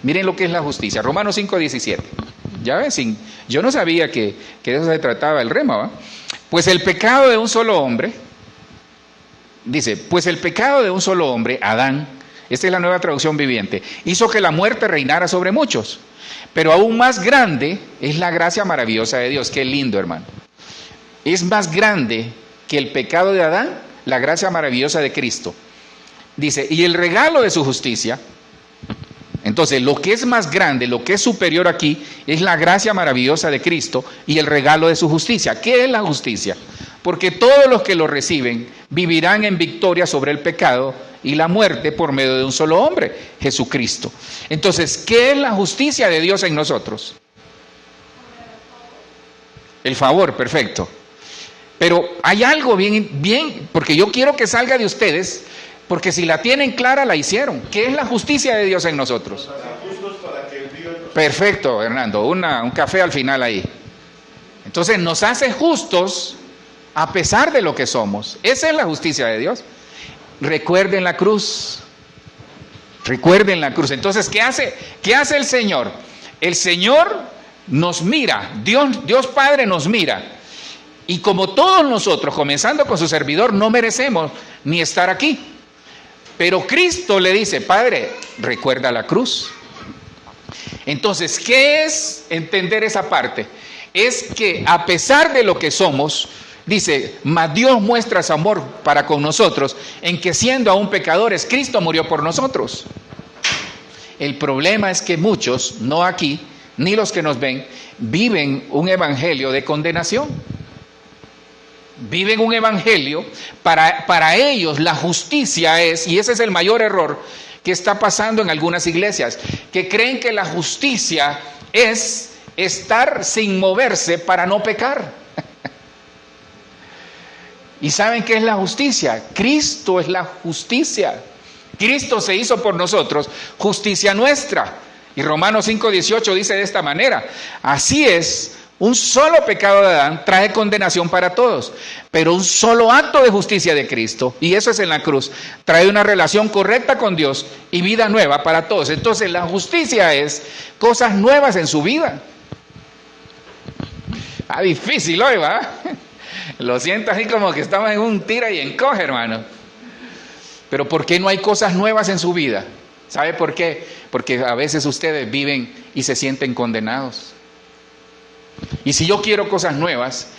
Speaker 1: Miren lo que es la justicia, Romanos 5:17. Ya ven, yo no sabía que de eso se trataba el rema, ¿va? Pues el pecado de un solo hombre, dice, pues el pecado de un solo hombre, Adán, esta es la Nueva Traducción Viviente, hizo que la muerte reinara sobre muchos. Pero aún más grande es la gracia maravillosa de Dios. Qué lindo, hermano. Es más grande que el pecado de Adán, la gracia maravillosa de Cristo. Dice, y el regalo de su justicia. Entonces, lo que es más grande, lo que es superior aquí, es la gracia maravillosa de Cristo y el regalo de su justicia. ¿Qué es la justicia? Porque todos los que lo reciben vivirán en victoria sobre el pecado y la muerte por medio de un solo hombre, Jesucristo. Entonces, ¿qué es la justicia de Dios en nosotros? El favor, perfecto. Pero hay algo bien, porque yo quiero que salga de ustedes, porque si la tienen clara, la hicieron. ¿Qué es la justicia de Dios en nosotros? Perfecto, Hernando, un café al final ahí. Entonces nos hace justos a pesar de lo que somos. Esa es la justicia de Dios. Recuerden la cruz. Recuerden la cruz. Entonces, ¿qué hace el Señor? El Señor nos mira, Dios Padre nos mira. Y como todos nosotros, comenzando con su servidor, no merecemos ni estar aquí. Pero Cristo le dice, Padre, recuerda la cruz. Entonces, ¿qué es entender esa parte? Es que a pesar de lo que somos, dice, mas Dios muestra su amor para con nosotros, en que siendo aún pecadores, Cristo murió por nosotros. El problema es que muchos, no aquí, ni los que nos ven, viven un evangelio de condenación. Viven un evangelio, para ellos la justicia es, y ese es el mayor error que está pasando en algunas iglesias, que creen que la justicia es estar sin moverse para no pecar. ¿Y saben qué es la justicia? Cristo es la justicia. Cristo se hizo por nosotros justicia nuestra. Y Romanos 5:18 dice de esta manera, así es, Un solo pecado de Adán trae condenación para todos, pero un solo acto de justicia de Cristo, y eso es en la cruz, trae una relación correcta con Dios y vida nueva para todos. Entonces la justicia es cosas nuevas en su vida. Difícil hoy, ¿va? Lo siento así como que estamos en un tira y encoge, hermano. Pero ¿por qué no hay cosas nuevas en su vida? ¿Sabe por qué? Porque a veces ustedes viven y se sienten condenados. Y si yo quiero cosas nuevas,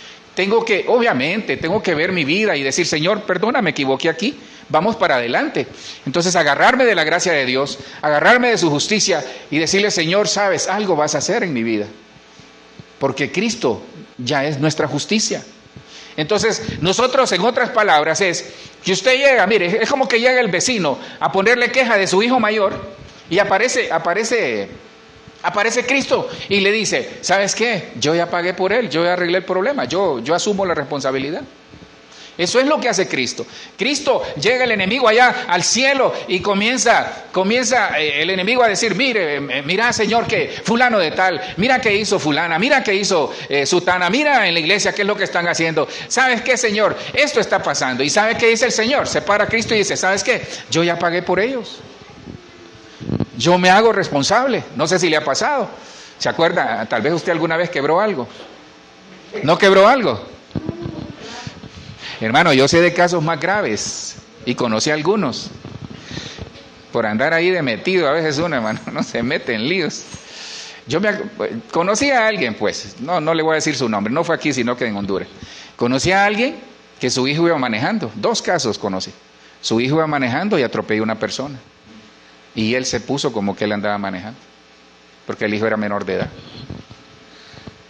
Speaker 1: obviamente, tengo que ver mi vida y decir, Señor, perdona, me equivoqué aquí, vamos para adelante. Entonces agarrarme de la gracia de Dios, agarrarme de su justicia y decirle, Señor, sabes, algo vas a hacer en mi vida. Porque Cristo ya es nuestra justicia. Entonces, nosotros, en otras palabras, es que usted llega, mire, es como que llega el vecino a ponerle queja de su hijo mayor y aparece Cristo y le dice, ¿sabes qué? Yo ya pagué por él, yo ya arreglé el problema, yo asumo la responsabilidad. Eso es lo que hace Cristo. Cristo, llega el enemigo allá al cielo y comienza el enemigo a decir, mira Señor, que fulano de tal, mira que hizo fulana, mira que hizo sutana, mira en la iglesia qué es lo que están haciendo. ¿Sabes qué, Señor? Esto está pasando. ¿Y sabe qué dice el Señor? Se para Cristo y dice, ¿sabes qué? Yo ya pagué por ellos. Yo me hago responsable. No sé si le ha pasado. ¿Se acuerda? Tal vez usted alguna vez quebró algo. ¿No quebró algo? Hermano, yo sé de casos más graves y conocí algunos. Por andar ahí de metido, a veces uno, hermano, no se mete en líos. Yo conocí a alguien, pues, no le voy a decir su nombre, no fue aquí, sino que en Honduras. Conocí a alguien que su hijo iba manejando, 2 casos conocí. Su hijo iba manejando y atropelló a una persona. Y él se puso como que él andaba manejando, porque el hijo era menor de edad.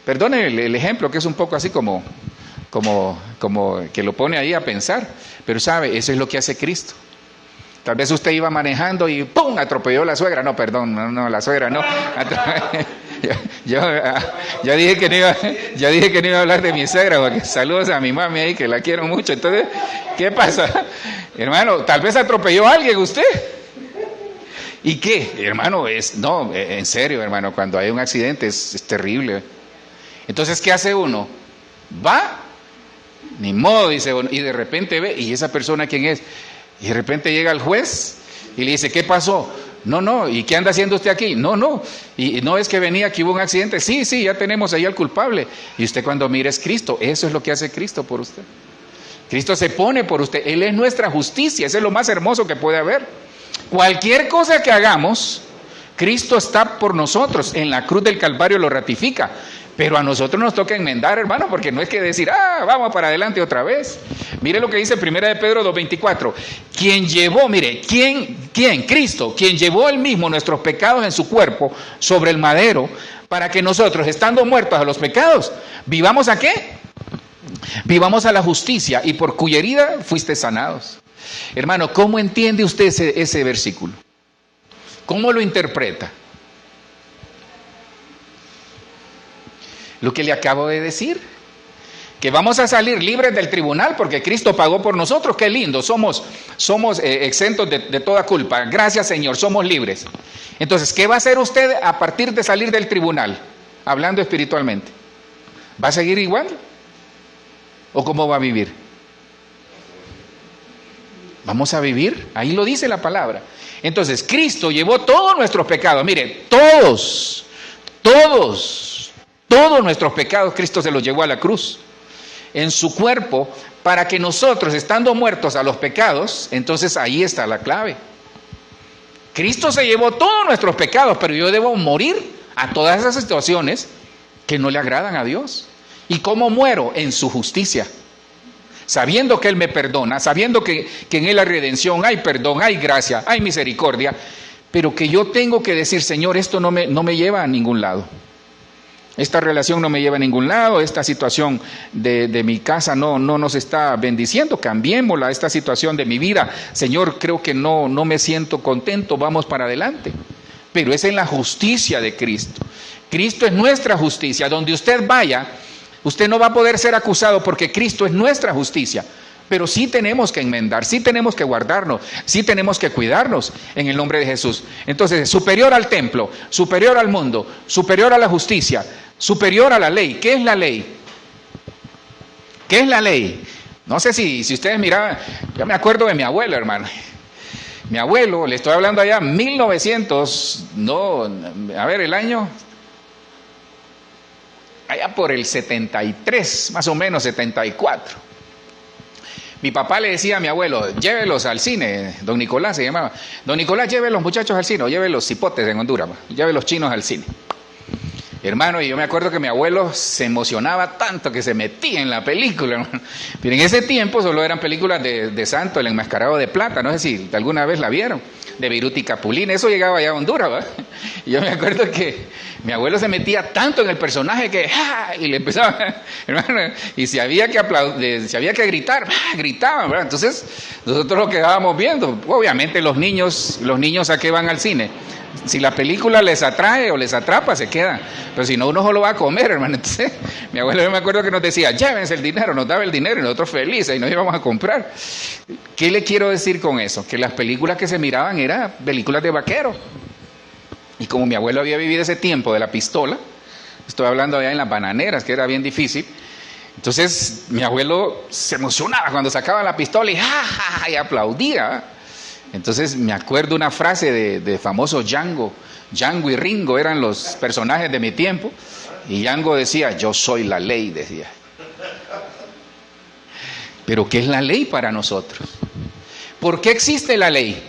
Speaker 1: Perdone el ejemplo, que es un poco así como que lo pone ahí a pensar, pero sabe, eso es lo que hace Cristo. Tal vez usted iba manejando y ¡pum! Atropelló a la suegra. No, perdón, no, la suegra no. Yo dije que no iba a hablar de mi suegra, porque saludos a mi mami ahí, que la quiero mucho. Entonces, ¿qué pasa? Hermano, tal vez atropelló a alguien usted. ¿Y qué? Hermano, en serio, hermano, cuando hay un accidente es terrible. Entonces, ¿qué hace uno? Va, ni modo, dice uno, y de repente ve, ¿y esa persona quién es? Y de repente llega el juez y le dice, ¿qué pasó? No, ¿y qué anda haciendo usted aquí? No, y no es que venía, que hubo un accidente. Sí, ya tenemos ahí al culpable. Y usted cuando mira es Cristo, eso es lo que hace Cristo por usted. Cristo se pone por usted, Él es nuestra justicia, eso es lo más hermoso que puede haber. Cualquier cosa que hagamos, Cristo está por nosotros, en la cruz del Calvario lo ratifica. Pero a nosotros nos toca enmendar, hermano, porque no es que decir, vamos para adelante otra vez. Mire lo que dice 1 de Pedro 2:24. ¿Quién? Cristo, quien llevó él mismo nuestros pecados en su cuerpo sobre el madero, para que nosotros, estando muertos a los pecados, ¿vivamos a qué? Vivamos a la justicia, y por cuya herida fuiste sanados. Hermano, ¿cómo entiende usted ese versículo? ¿Cómo lo interpreta? Lo que le acabo de decir, que vamos a salir libres del tribunal porque Cristo pagó por nosotros. Qué lindo, somos exentos de toda culpa. Gracias, Señor, somos libres. Entonces, ¿qué va a hacer usted a partir de salir del tribunal? Hablando espiritualmente, ¿va a seguir igual? ¿O cómo va a vivir? Vamos a vivir, ahí lo dice la palabra. Entonces, Cristo llevó todos nuestros pecados. Mire, todos nuestros pecados Cristo se los llevó a la cruz en su cuerpo, para que nosotros, estando muertos a los pecados, entonces ahí está la clave. Cristo se llevó todos nuestros pecados, pero yo debo morir a todas esas situaciones que no le agradan a Dios. ¿Y cómo muero? En su justicia, sabiendo que Él me perdona, sabiendo que en Él hay redención, hay perdón, hay gracia, hay misericordia, pero que yo tengo que decir, Señor, esto no me lleva a ningún lado. Esta relación no me lleva a ningún lado, esta situación de mi casa no nos está bendiciendo, cambiémosla, esta situación de mi vida, Señor, creo que no me siento contento, vamos para adelante. Pero es en la justicia de Cristo. Cristo es nuestra justicia. Donde usted vaya, usted no va a poder ser acusado porque Cristo es nuestra justicia. Pero sí tenemos que enmendar, sí tenemos que guardarnos, sí tenemos que cuidarnos en el nombre de Jesús. Entonces, superior al templo, superior al mundo, superior a la justicia, superior a la ley. ¿Qué es la ley? ¿Qué es la ley? No sé si ustedes miraban, yo me acuerdo de mi abuelo, hermano. Mi abuelo, le estoy hablando allá, 1900, no, a ver, el año, allá por el 73, más o menos 74. Mi papá le decía a mi abuelo, llévelos al cine, don Nicolás se llamaba. Don Nicolás, lleve los muchachos al cine, o lleve los cipotes en Honduras, lleve los chinos al cine. Hermano, y yo me acuerdo que mi abuelo se emocionaba tanto que se metía en la película, hermano. Pero en ese tiempo solo eran películas de Santo, el enmascarado de plata, no sé si alguna vez la vieron, de Viruti Capulina, eso llegaba allá a Honduras, ¿verdad? Y yo me acuerdo que mi abuelo se metía tanto en el personaje que, ¡ah! Y le empezaba, hermano, y si había que aplaudir, si había que gritar, ¡ah! Gritaban, ¿verdad? Entonces, nosotros lo quedábamos viendo. Obviamente los niños ¿a qué van al cine? Si la película les atrae o les atrapa, se quedan. Pero si no, uno solo va a comer, hermano. Entonces, mi abuelo, yo me acuerdo que nos decía, llévense el dinero, nos daba el dinero y nosotros felices y nos íbamos a comprar. ¿Qué le quiero decir con eso? Que las películas que se miraban eran películas de vaqueros. Y como mi abuelo había vivido ese tiempo de la pistola, estoy hablando allá en las bananeras, que era bien difícil. Entonces, mi abuelo se emocionaba cuando sacaba la pistola y, ¡ja, ja, ja! Y aplaudía. Entonces me acuerdo una frase de famoso Django. Django y Ringo eran los personajes de mi tiempo. Y Django decía, yo soy la ley, decía. Pero ¿qué es la ley para nosotros? ¿Por qué existe la ley?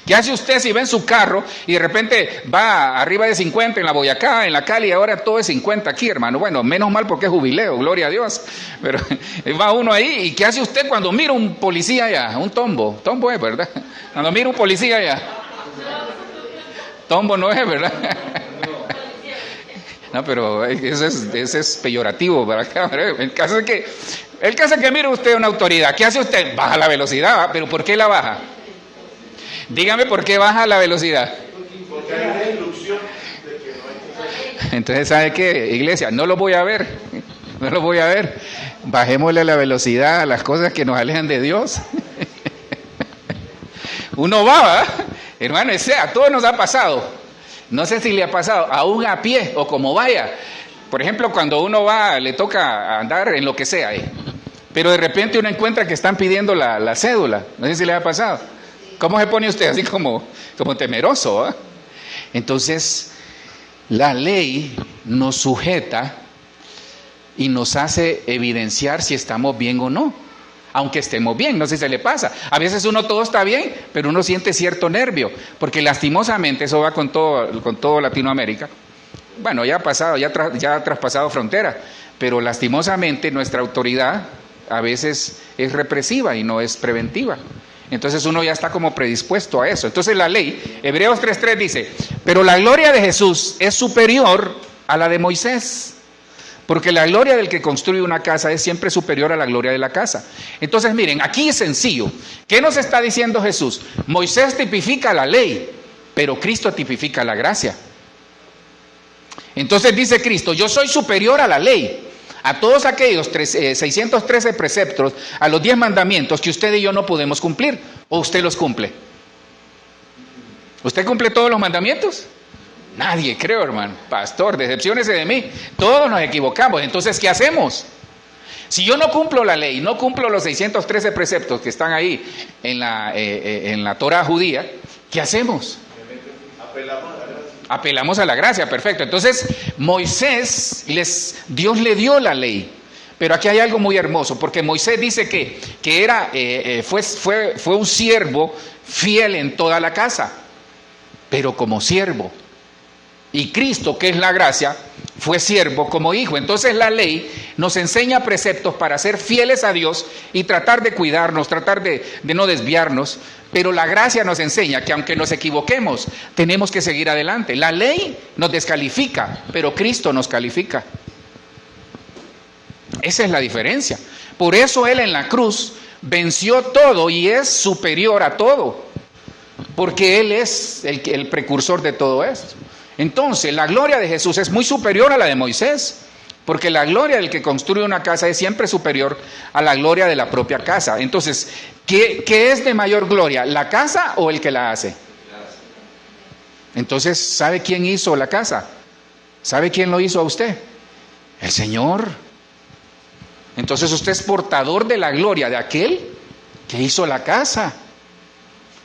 Speaker 1: ¿Qué hace usted si ve en su carro y de repente va arriba de 50 en la Boyacá, en la Cali, y ahora todo es 50 aquí, hermano? Bueno, menos mal porque es jubileo, gloria a Dios. Pero va uno ahí, ¿y qué hace usted cuando mira un policía allá? Un tombo es, ¿verdad? Cuando mira un policía allá. Tombo no es, ¿verdad? No, pero ese es peyorativo para acá, ¿verdad? El caso es que mire usted una autoridad, ¿qué hace usted? Baja la velocidad, ¿verdad? ¿Pero por qué la baja? Dígame por qué baja la velocidad.
Speaker 2: Porque hay una instrucción de que no hay que hacer.
Speaker 1: Entonces, ¿sabe qué, iglesia? No lo voy a ver. Bajémosle la velocidad a las cosas que nos alejan de Dios. Uno va, ¿verdad? Hermano, a todos nos ha pasado. No sé si le ha pasado, aún a pie o como vaya. Por ejemplo, cuando uno va, le toca andar en lo que sea, pero de repente uno encuentra que están pidiendo la cédula. No sé si le ha pasado. ¿Cómo se pone usted? Así como temeroso, ¿eh? Entonces, la ley nos sujeta y nos hace evidenciar si estamos bien o no. Aunque estemos bien, no sé si se le pasa. A veces todo está bien, pero uno siente cierto nervio, porque lastimosamente eso va con todo Latinoamérica. Bueno, ya ha traspasado fronteras, pero lastimosamente nuestra autoridad a veces es represiva y no es preventiva. Entonces uno ya está como predispuesto a eso. Entonces la ley, Hebreos 3:3 dice, pero la gloria de Jesús es superior a la de Moisés, porque la gloria del que construye una casa es siempre superior a la gloria de la casa. Entonces miren, aquí es sencillo. ¿Qué nos está diciendo Jesús? Moisés tipifica la ley, pero Cristo tipifica la gracia. Entonces dice Cristo, yo soy superior a la ley, a todos aquellos 613 preceptos, a los 10 mandamientos que usted y yo no podemos cumplir. ¿O usted los cumple? ¿Usted cumple todos los mandamientos? Nadie, creo, hermano. Pastor, decepciónese de mí. Todos nos equivocamos. Entonces, ¿qué hacemos? Si yo no cumplo la ley, no cumplo los 613 preceptos que están ahí en la Torah judía, ¿qué hacemos? Apelamos a la gracia, perfecto. Entonces, Dios le dio la ley. Pero aquí hay algo muy hermoso, porque Moisés dice que fue un siervo fiel en toda la casa, pero como siervo. Y Cristo, que es la gracia, fue siervo como hijo. Entonces la ley nos enseña preceptos para ser fieles a Dios y tratar de cuidarnos, tratar de no desviarnos. Pero la gracia nos enseña que aunque nos equivoquemos, tenemos que seguir adelante. La ley nos descalifica, pero Cristo nos califica. Esa es la diferencia. Por eso Él en la cruz venció todo y es superior a todo, porque Él es el precursor de todo esto. Entonces, la gloria de Jesús es muy superior a la de Moisés, porque la gloria del que construye una casa es siempre superior a la gloria de la propia casa. Entonces, ¿qué es de mayor gloria? ¿La casa o el que la hace? Entonces, ¿sabe quién hizo la casa? ¿Sabe quién lo hizo a usted? El Señor. Entonces usted es portador de la gloria de aquel que hizo la casa.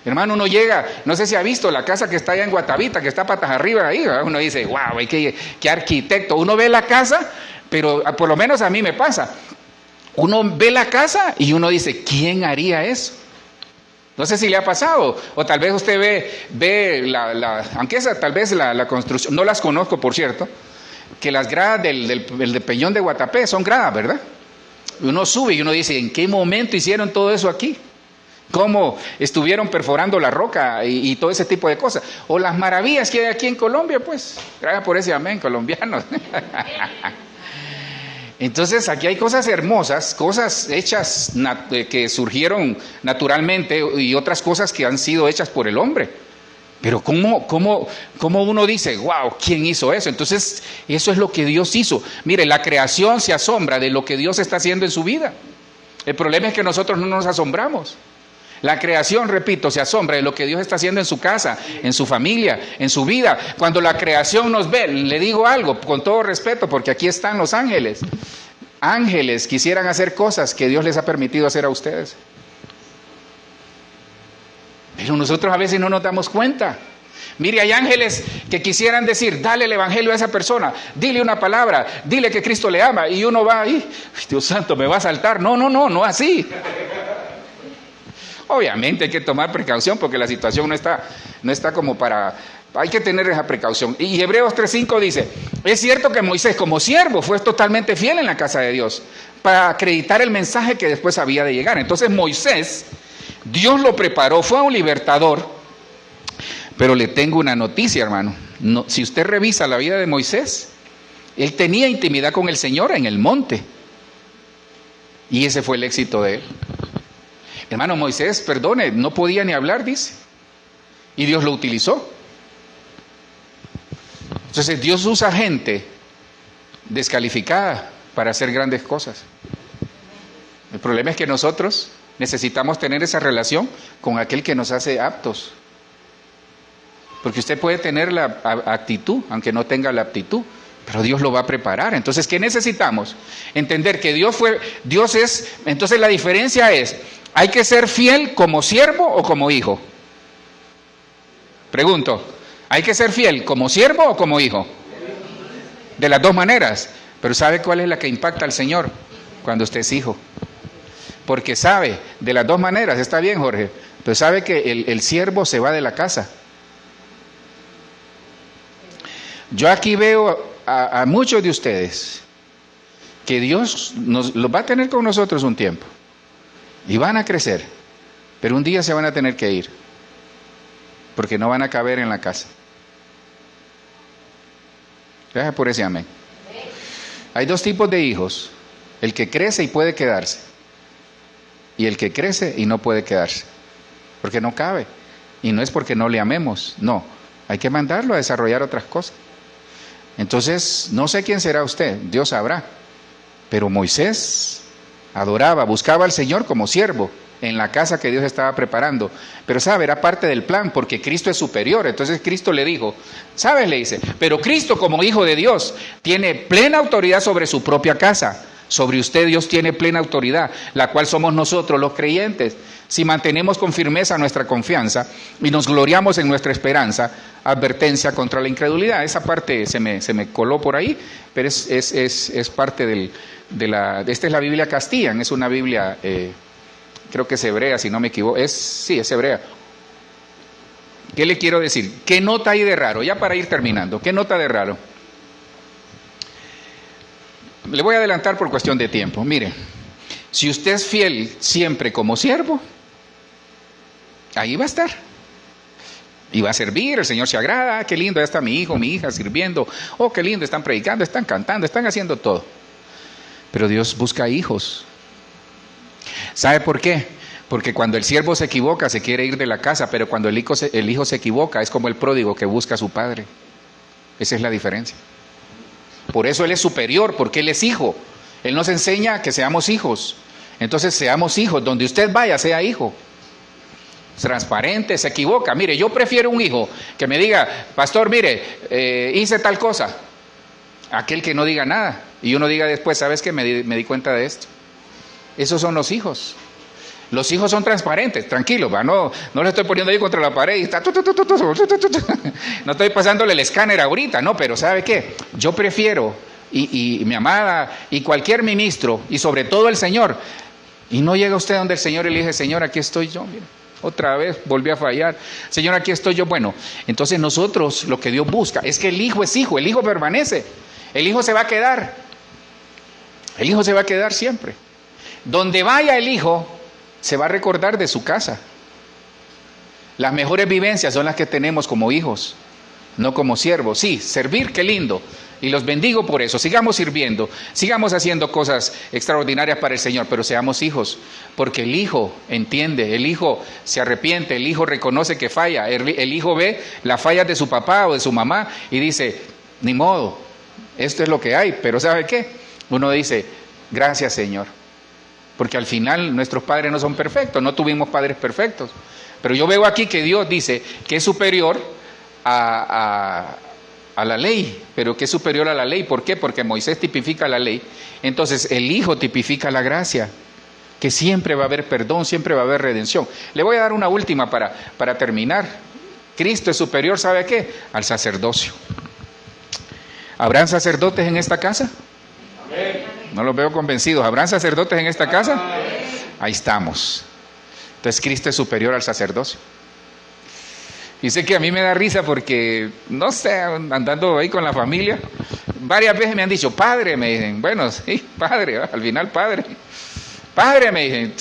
Speaker 1: Hermano, uno llega, no sé si ha visto la casa que está allá en Guatavita, que está patas arriba ahí, ¿verdad? Uno dice, wow, qué arquitecto. Uno ve la casa, pero por lo menos a mí me pasa. Uno ve la casa y uno dice, ¿quién haría eso? No sé si le ha pasado, o tal vez usted ve aunque esa tal vez la construcción, no las conozco por cierto, que las gradas del Peñón de Guatapé son gradas, ¿verdad? Uno sube y uno dice, ¿en qué momento hicieron todo eso aquí? ¿Cómo estuvieron perforando la roca y todo ese tipo de cosas? O las maravillas que hay aquí en Colombia, pues, gracias por ese amén, colombianos. Entonces aquí hay cosas hermosas, cosas hechas que surgieron naturalmente y otras cosas que han sido hechas por el hombre. Pero ¿cómo uno dice, wow, ¿quién hizo eso? Entonces eso es lo que Dios hizo. Mire, la creación se asombra de lo que Dios está haciendo en su vida. El problema es que nosotros no nos asombramos. La creación, repito, se asombra de lo que Dios está haciendo en su casa, en su familia, en su vida. Cuando la creación nos ve, le digo algo con todo respeto, porque aquí están los ángeles. Ángeles quisieran hacer cosas que Dios les ha permitido hacer a ustedes. Pero nosotros a veces no nos damos cuenta. Mire, hay ángeles que quisieran decir, dale el evangelio a esa persona, dile una palabra, dile que Cristo le ama. Y uno va ahí, Dios santo, me va a saltar. No así. Obviamente hay que tomar precaución porque la situación no está como para... Hay que tener esa precaución. Y Hebreos 3:5 dice, es cierto que Moisés como siervo fue totalmente fiel en la casa de Dios para acreditar el mensaje que después había de llegar. Entonces Moisés, Dios lo preparó, fue un libertador. Pero le tengo una noticia, hermano. No, si usted revisa la vida de Moisés, él tenía intimidad con el Señor en el monte. Y ese fue el éxito de él. Hermano, Moisés, perdone, no podía ni hablar, dice. Y Dios lo utilizó. Entonces Dios usa gente descalificada para hacer grandes cosas. El problema es que nosotros necesitamos tener esa relación con aquel que nos hace aptos. Porque usted puede tener la actitud, aunque no tenga la aptitud, pero Dios lo va a preparar. Entonces, ¿qué necesitamos? Entender que Dios es, entonces la diferencia es, ¿hay que ser fiel como siervo o como hijo? Pregunto, ¿hay que ser fiel como siervo o como hijo? De las dos maneras. Pero ¿sabe cuál es la que impacta al Señor? Cuando usted es hijo. Porque sabe, de las dos maneras, está bien, Jorge, pero sabe que el siervo se va de la casa. Yo aquí veo a muchos de ustedes que Dios los va a tener con nosotros un tiempo y van a crecer, pero un día se van a tener que ir porque no van a caber en la casa. Gracias por ese amén. Hay dos tipos de hijos, el que crece y puede quedarse y el que crece y no puede quedarse porque no cabe, y no es porque no le amemos, no, hay que mandarlo a desarrollar otras cosas. Entonces, no sé quién será usted, Dios sabrá. Pero Moisés adoraba, buscaba al Señor como siervo en la casa que Dios estaba preparando. Pero sabe, era parte del plan porque Cristo es superior. Entonces Cristo le dijo, ¿sabes? Le dice, pero Cristo como hijo de Dios tiene plena autoridad sobre su propia casa. Sobre usted Dios tiene plena autoridad, la cual somos nosotros los creyentes. Si mantenemos con firmeza nuestra confianza y nos gloriamos en nuestra esperanza, advertencia contra la incredulidad. Esa parte se me coló por ahí, pero es parte esta es la Biblia Castillan, es una Biblia, creo que es hebrea, si no me equivoco, sí, es hebrea. ¿Qué le quiero decir? ¿Qué nota hay de raro? Ya para ir terminando, ¿qué nota de raro? Le voy a adelantar por cuestión de tiempo. Mire, si usted es fiel siempre como siervo, ahí va a estar. Y va a servir, el Señor se agrada, qué lindo, ya está mi hijo, mi hija sirviendo, oh, qué lindo, están predicando, están cantando, están haciendo todo. Pero Dios busca hijos. ¿Sabe por qué? Porque cuando el siervo se equivoca, se quiere ir de la casa, pero cuando el hijo se equivoca, es como el pródigo que busca a su padre. Esa es la diferencia. Por eso Él es superior, porque Él es hijo. Él nos enseña que seamos hijos. Entonces seamos hijos, donde usted vaya, sea hijo. Transparente, se equivoca. Mire, yo prefiero un hijo que me diga, pastor, mire, hice tal cosa. aquel que no diga nada y uno diga después, ¿sabes qué? Me di cuenta de esto. Esos son los hijos. Los hijos son transparentes, tranquilo, ¿va? No le estoy poniendo ahí contra la pared y está... No estoy pasándole el escáner ahorita, no, pero ¿sabe qué? Yo prefiero, y mi amada, y cualquier ministro, y sobre todo el Señor, y no llega usted donde el Señor y le dice, Señor, aquí estoy yo, mira, otra vez volví a fallar, Señor, aquí estoy yo. Bueno, entonces nosotros lo que Dios busca es que el hijo es hijo, el hijo permanece, el hijo se va a quedar, el hijo se va a quedar siempre. Donde vaya el hijo, se va a recordar de su casa. Las mejores vivencias son las que tenemos como hijos, no como siervos. Sí, servir, qué lindo, y los bendigo por eso. Sigamos sirviendo, sigamos haciendo cosas extraordinarias para el Señor, pero seamos hijos, porque el hijo entiende, el hijo se arrepiente, el hijo reconoce que falla, el hijo ve las fallas de su papá o de su mamá y dice, ni modo, esto es lo que hay. Pero ¿sabe qué? Uno dice, gracias, Señor. Porque al final nuestros padres no son perfectos, no tuvimos padres perfectos. Pero yo veo aquí que Dios dice que es superior a la ley. ¿Pero qué es superior a la ley? ¿Por qué? Porque Moisés tipifica la ley. Entonces el Hijo tipifica la gracia, que siempre va a haber perdón, siempre va a haber redención. Le voy a dar una última para terminar. Cristo es superior, ¿sabe a qué? Al sacerdocio. ¿Habrán sacerdotes en esta casa? Amén. No los veo convencidos. ¿Habrán sacerdotes en esta casa? Ahí estamos. Entonces Cristo es superior al sacerdocio. Y sé que a mí me da risa porque, no sé, andando ahí con la familia, varias veces me han dicho, padre, me dicen, bueno, sí, padre, al final padre. Padre, me dicen,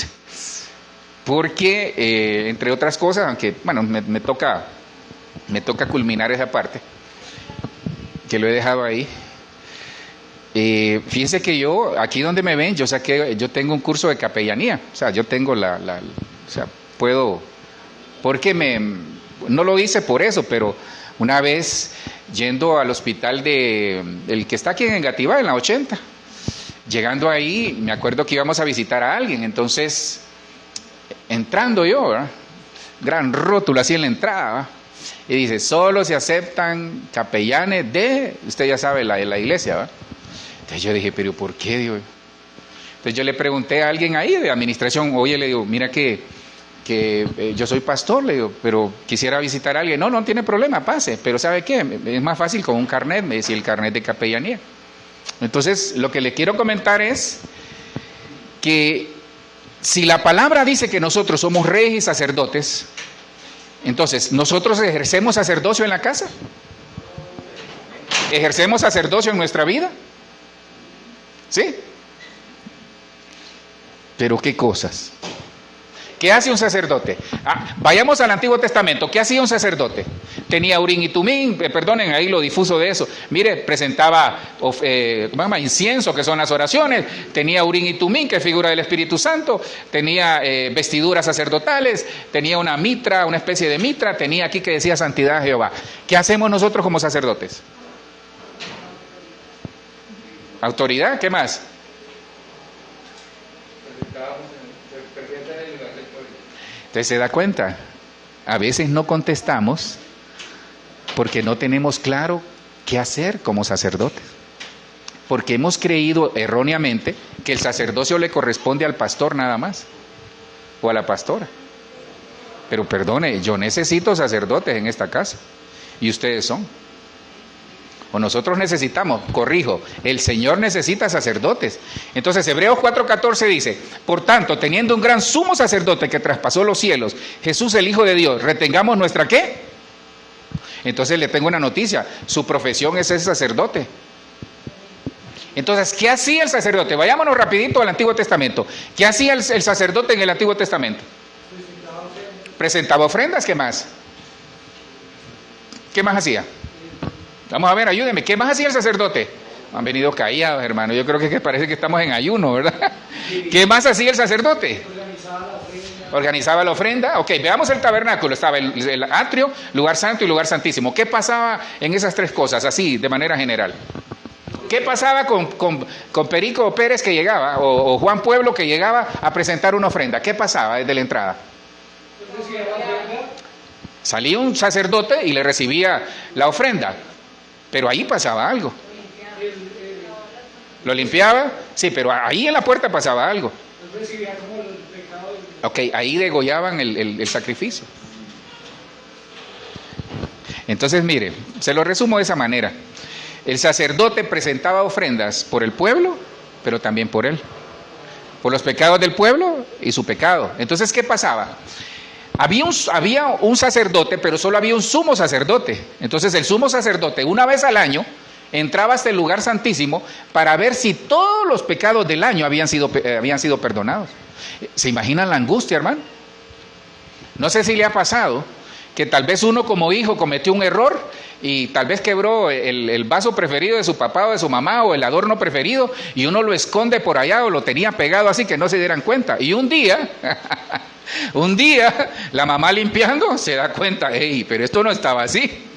Speaker 1: porque, entre otras cosas, aunque, bueno, me toca culminar esa parte, que lo he dejado ahí. Fíjense que yo, aquí donde me ven, yo tengo un curso de capellanía, o sea, yo tengo o sea, puedo, porque no lo hice por eso, pero una vez yendo al hospital el que está aquí en Engativá, en la 80, llegando ahí, me acuerdo que íbamos a visitar a alguien, entonces, entrando yo, ¿verdad? Gran rótulo así en la entrada, ¿verdad? Y dice, solo se aceptan capellanes usted ya sabe, la iglesia, ¿verdad? Entonces yo dije, pero ¿por qué, Dios? Entonces yo le pregunté a alguien ahí de administración, oye, le digo, mira que yo soy pastor, le digo, pero quisiera visitar a alguien. No tiene problema, pase, pero ¿sabe qué? Es más fácil con un carnet, me decía, el carnet de capellanía. Entonces, lo que le quiero comentar es que si la palabra dice que nosotros somos reyes y sacerdotes, entonces, ¿nosotros ejercemos sacerdocio en la casa? ¿Ejercemos sacerdocio en nuestra vida? ¿Sí? Pero ¿qué cosas? ¿Qué hace un sacerdote? Vayamos al Antiguo Testamento. ¿Qué hacía un sacerdote? Tenía Urim y Tumim, perdonen ahí lo difuso de eso. Mire, presentaba incienso, que son las oraciones. Tenía Urim y Tumim, que es figura del Espíritu Santo. Tenía vestiduras sacerdotales. Tenía una mitra, una especie de mitra. Tenía aquí que decía santidad a Jehová. ¿Qué hacemos nosotros como sacerdotes? Autoridad, ¿qué más? Entonces se da cuenta, a veces no contestamos porque no tenemos claro qué hacer como sacerdotes. Porque hemos creído erróneamente que el sacerdocio le corresponde al pastor nada más, o a la pastora. Pero perdone, yo necesito sacerdotes en esta casa, y ustedes son. O nosotros necesitamos, corrijo, el Señor necesita sacerdotes. Entonces Hebreos 4:14 dice, por tanto, teniendo un gran sumo sacerdote que traspasó los cielos, Jesús el Hijo de Dios, retengamos nuestra ¿qué? Entonces le tengo una noticia, su profesión es ser sacerdote. Entonces, ¿qué hacía el sacerdote? Vayámonos rapidito al Antiguo Testamento. ¿Qué hacía el sacerdote en el Antiguo Testamento? Presentaba ofrendas, ¿qué más? ¿Qué más hacía? Vamos a ver, ayúdenme. ¿Qué más hacía el sacerdote? Han venido callados, hermano. Yo creo que parece que estamos en ayuno, ¿verdad? ¿Qué más hacía el sacerdote? Organizaba la ofrenda. Ok, veamos el tabernáculo. Estaba el atrio, lugar santo y lugar santísimo. ¿Qué pasaba en esas tres cosas, así, de manera general? ¿Qué pasaba con Perico Pérez que llegaba, o Juan Pueblo que llegaba a presentar una ofrenda? ¿Qué pasaba desde la entrada? Salía un sacerdote y le recibía la ofrenda. Pero ahí pasaba algo. ¿Lo limpiaba? Sí, pero ahí en la puerta pasaba algo. Ok, ahí degollaban el sacrificio. Entonces, mire, se lo resumo de esa manera. El sacerdote presentaba ofrendas por el pueblo, pero también por él. Por los pecados del pueblo y su pecado. Entonces, ¿qué pasaba? Había un sacerdote, pero solo había un sumo sacerdote. Entonces, el sumo sacerdote, una vez al año, entraba hasta el lugar santísimo para ver si todos los pecados del año habían sido perdonados. ¿Se imaginan la angustia, hermano? No sé si le ha pasado que tal vez uno como hijo cometió un error y tal vez quebró el vaso preferido de su papá o de su mamá o el adorno preferido y uno lo esconde por allá o lo tenía pegado así que no se dieran cuenta. Y un día la mamá limpiando se da cuenta, hey, pero esto no estaba así.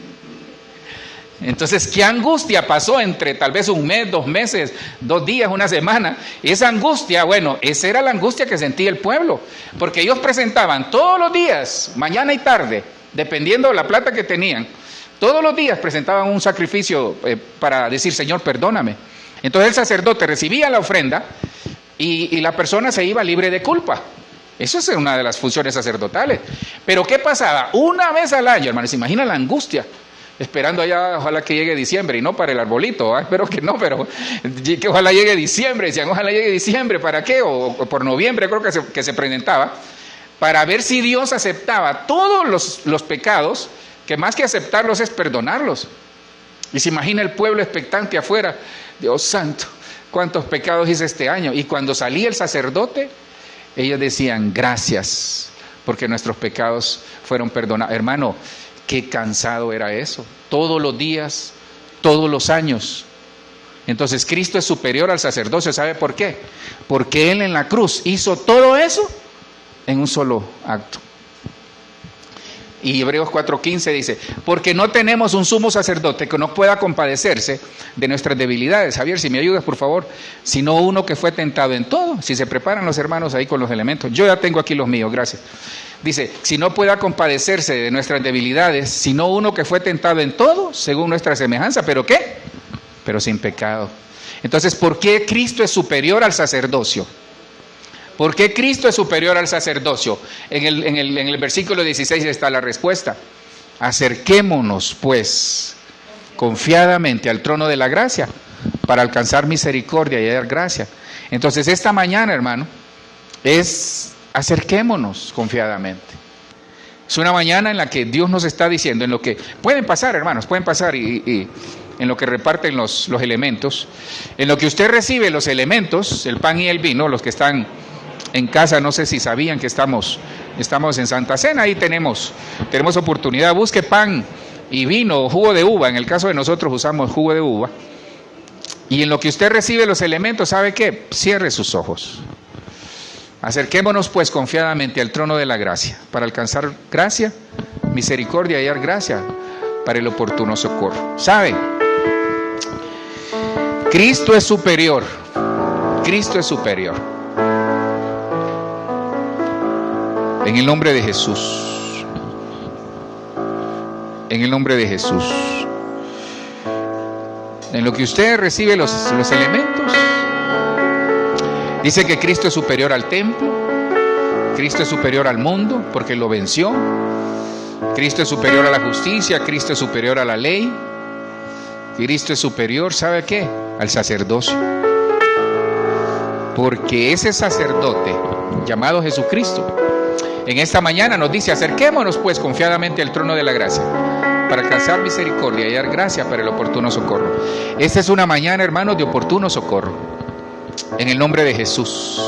Speaker 1: Entonces, ¿qué angustia pasó entre tal vez un mes, 2 meses, 2 días, una semana? Esa angustia, bueno, esa era la angustia que sentía el pueblo, porque ellos presentaban todos los días, mañana y tarde, dependiendo de la plata que tenían, todos los días presentaban un sacrificio para decir, Señor, perdóname. Entonces el sacerdote recibía la ofrenda y la persona se iba libre de culpa. Eso es una de las funciones sacerdotales. Pero ¿qué pasaba? Una vez al año, hermanos, ¿se imagina la angustia? Esperando allá, ojalá que llegue diciembre, y no para el arbolito, espero que no, pero que ojalá llegue diciembre, decían, ojalá llegue diciembre, ¿para qué? O por noviembre creo que se presentaba, para ver si Dios aceptaba todos los pecados, que más que aceptarlos es perdonarlos. Y se imagina el pueblo expectante afuera, Dios santo, cuántos pecados hice este año. Y cuando salía el sacerdote, ellos decían, gracias, porque nuestros pecados fueron perdonados. Hermano, qué cansado era eso, todos los días, todos los años. Entonces Cristo es superior al sacerdocio, ¿sabe por qué? Porque Él en la cruz hizo todo eso en un solo acto. Y Hebreos 4:15 dice, porque no tenemos un sumo sacerdote que no pueda compadecerse de nuestras debilidades. Javier, si me ayudas por favor, sino uno que fue tentado en todo. Si se preparan los hermanos ahí con los elementos, yo ya tengo aquí los míos, gracias. Dice, si no pueda compadecerse de nuestras debilidades, sino uno que fue tentado en todo, según nuestra semejanza, ¿pero qué? Pero sin pecado. Entonces, ¿por qué Cristo es superior al sacerdocio? ¿Por qué Cristo es superior al sacerdocio? En el versículo 16 está la respuesta. Acerquémonos, pues, confiadamente al trono de la gracia, para alcanzar misericordia y hallar gracia. Entonces, esta mañana, hermano, acerquémonos confiadamente. Es una mañana en la que Dios nos está diciendo, en lo que pueden pasar, hermanos, pueden pasar y en lo que reparten los elementos, en lo que usted recibe los elementos, el pan y el vino, los que están en casa, no sé si sabían que estamos en Santa Cena, ahí tenemos oportunidad, busque pan y vino, jugo de uva, en el caso de nosotros usamos jugo de uva, y en lo que usted recibe los elementos, ¿sabe qué? Cierre sus ojos. Acerquémonos pues confiadamente al trono de la gracia, para alcanzar gracia, misericordia y hallar gracia para el oportuno socorro. ¿Sabe? Cristo es superior. Cristo es superior. En el nombre de Jesús. En el nombre de Jesús. En lo que usted recibe los elementos, dice que Cristo es superior al templo, Cristo es superior al mundo porque lo venció, Cristo es superior a la justicia, Cristo es superior a la ley, Cristo es superior, ¿sabe qué? Al sacerdocio. Porque ese sacerdote llamado Jesucristo, en esta mañana nos dice, acerquémonos pues confiadamente al trono de la gracia, para alcanzar misericordia y hallar gracia para el oportuno socorro. Esta es una mañana, hermanos, de oportuno socorro. En el nombre de Jesús.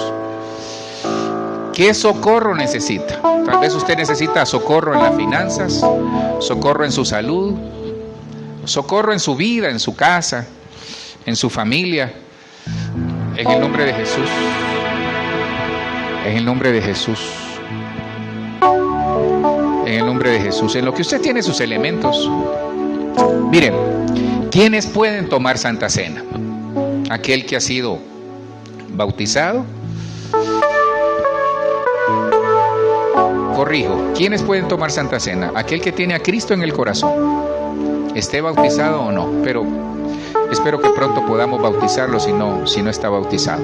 Speaker 1: ¿Qué socorro necesita? Tal vez usted necesita socorro en las finanzas, socorro en su salud, socorro en su vida, en su casa, en su familia. En el nombre de Jesús. En el nombre de Jesús. En el nombre de Jesús. En lo que usted tiene sus elementos. Miren, ¿quiénes pueden tomar Santa Cena? Aquel que ha sido bautizado. Corrijo, ¿quiénes pueden tomar Santa Cena? Aquel que tiene a Cristo en el corazón. esté bautizado o no, pero espero que pronto podamos bautizarlo si no está bautizado.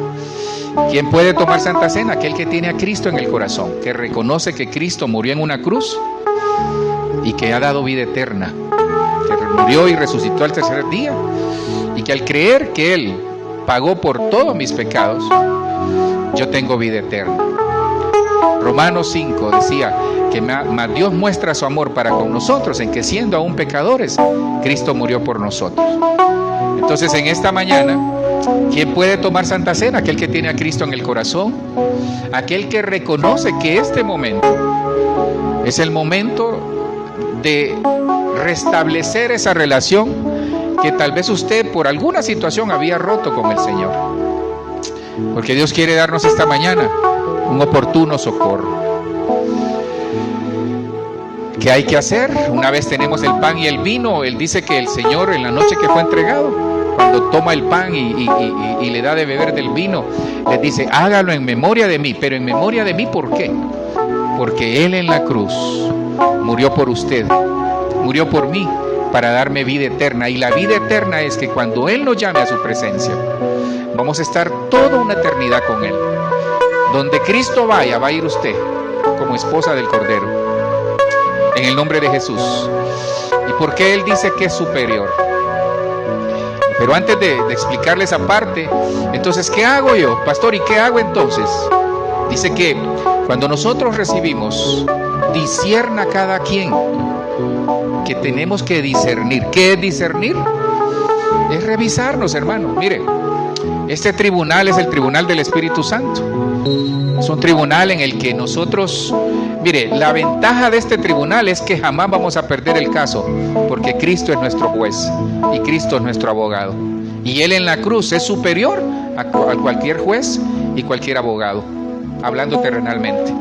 Speaker 1: ¿Quién puede tomar Santa Cena? Aquel que tiene a Cristo en el corazón, que reconoce que Cristo murió en una cruz y que ha dado vida eterna, que murió y resucitó al tercer día, y que al creer que Él pagó por todos mis pecados, yo tengo vida eterna. Romanos 5 decía que más Dios muestra su amor para con nosotros en que siendo aún pecadores, Cristo murió por nosotros. Entonces en esta mañana, ¿quién puede tomar Santa Cena? Aquel que tiene a Cristo en el corazón, aquel que reconoce que este momento es el momento de restablecer esa relación que tal vez usted por alguna situación había roto con el Señor. Porque Dios quiere darnos esta mañana un oportuno socorro. ¿Qué hay que hacer? Una vez tenemos el pan y el vino, Él dice que el Señor en la noche que fue entregado, cuando toma el pan y le da de beber del vino, le dice, hágalo en memoria de mí. Pero en memoria de mí, ¿por qué? Porque Él en la cruz murió por usted, murió por mí, para darme vida eterna. Y la vida eterna es que cuando Él nos llame a su presencia, vamos a estar toda una eternidad con Él. Donde Cristo vaya, va a ir usted como esposa del Cordero, en el nombre de Jesús. ¿Y por qué Él dice que es superior? Pero antes de explicarles esa parte, entonces, ¿qué hago yo, pastor? ¿Y qué hago entonces? Dice que cuando nosotros recibimos, discierna cada quien, que tenemos que discernir. ¿Qué es discernir? Es revisarnos, hermano. Mire, este tribunal es el tribunal del Espíritu Santo. Es un tribunal en el que nosotros, mire, la ventaja de este tribunal es que jamás vamos a perder el caso, porque Cristo es nuestro juez y Cristo es nuestro abogado. Y Él en la cruz es superior a cualquier juez y cualquier abogado, hablando terrenalmente.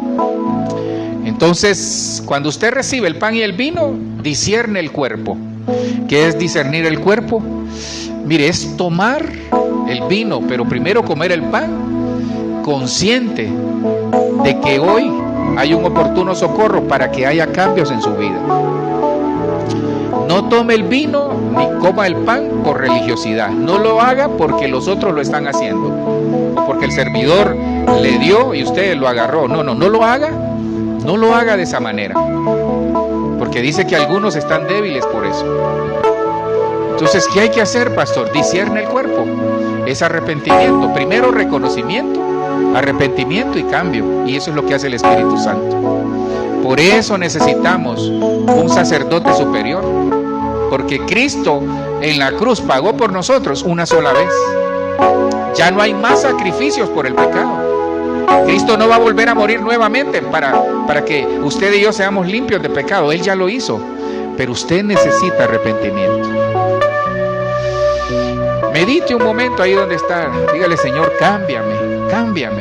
Speaker 1: Entonces, cuando usted recibe el pan y el vino, discierne el cuerpo. ¿Qué es discernir el cuerpo? Mire, es tomar el vino, pero primero comer el pan, consciente de que hoy hay un oportuno socorro para que haya cambios en su vida. No tome el vino ni coma el pan por religiosidad. No lo haga porque los otros lo están haciendo, o porque el servidor le dio y usted lo agarró. No lo haga. No lo haga de esa manera, porque dice que algunos están débiles por eso. Entonces, ¿qué hay que hacer, pastor? Discierne el cuerpo. Es arrepentimiento. Primero reconocimiento, arrepentimiento y cambio. Y eso es lo que hace el Espíritu Santo. Por eso necesitamos un sacerdote superior, porque Cristo en la cruz pagó por nosotros una sola vez. Ya no hay más sacrificios por el pecado. Cristo no va a volver a morir nuevamente para que usted y yo seamos limpios de pecado. Él ya lo hizo, pero usted necesita arrepentimiento. Medite un momento ahí donde está. Dígale, Señor, cámbiame.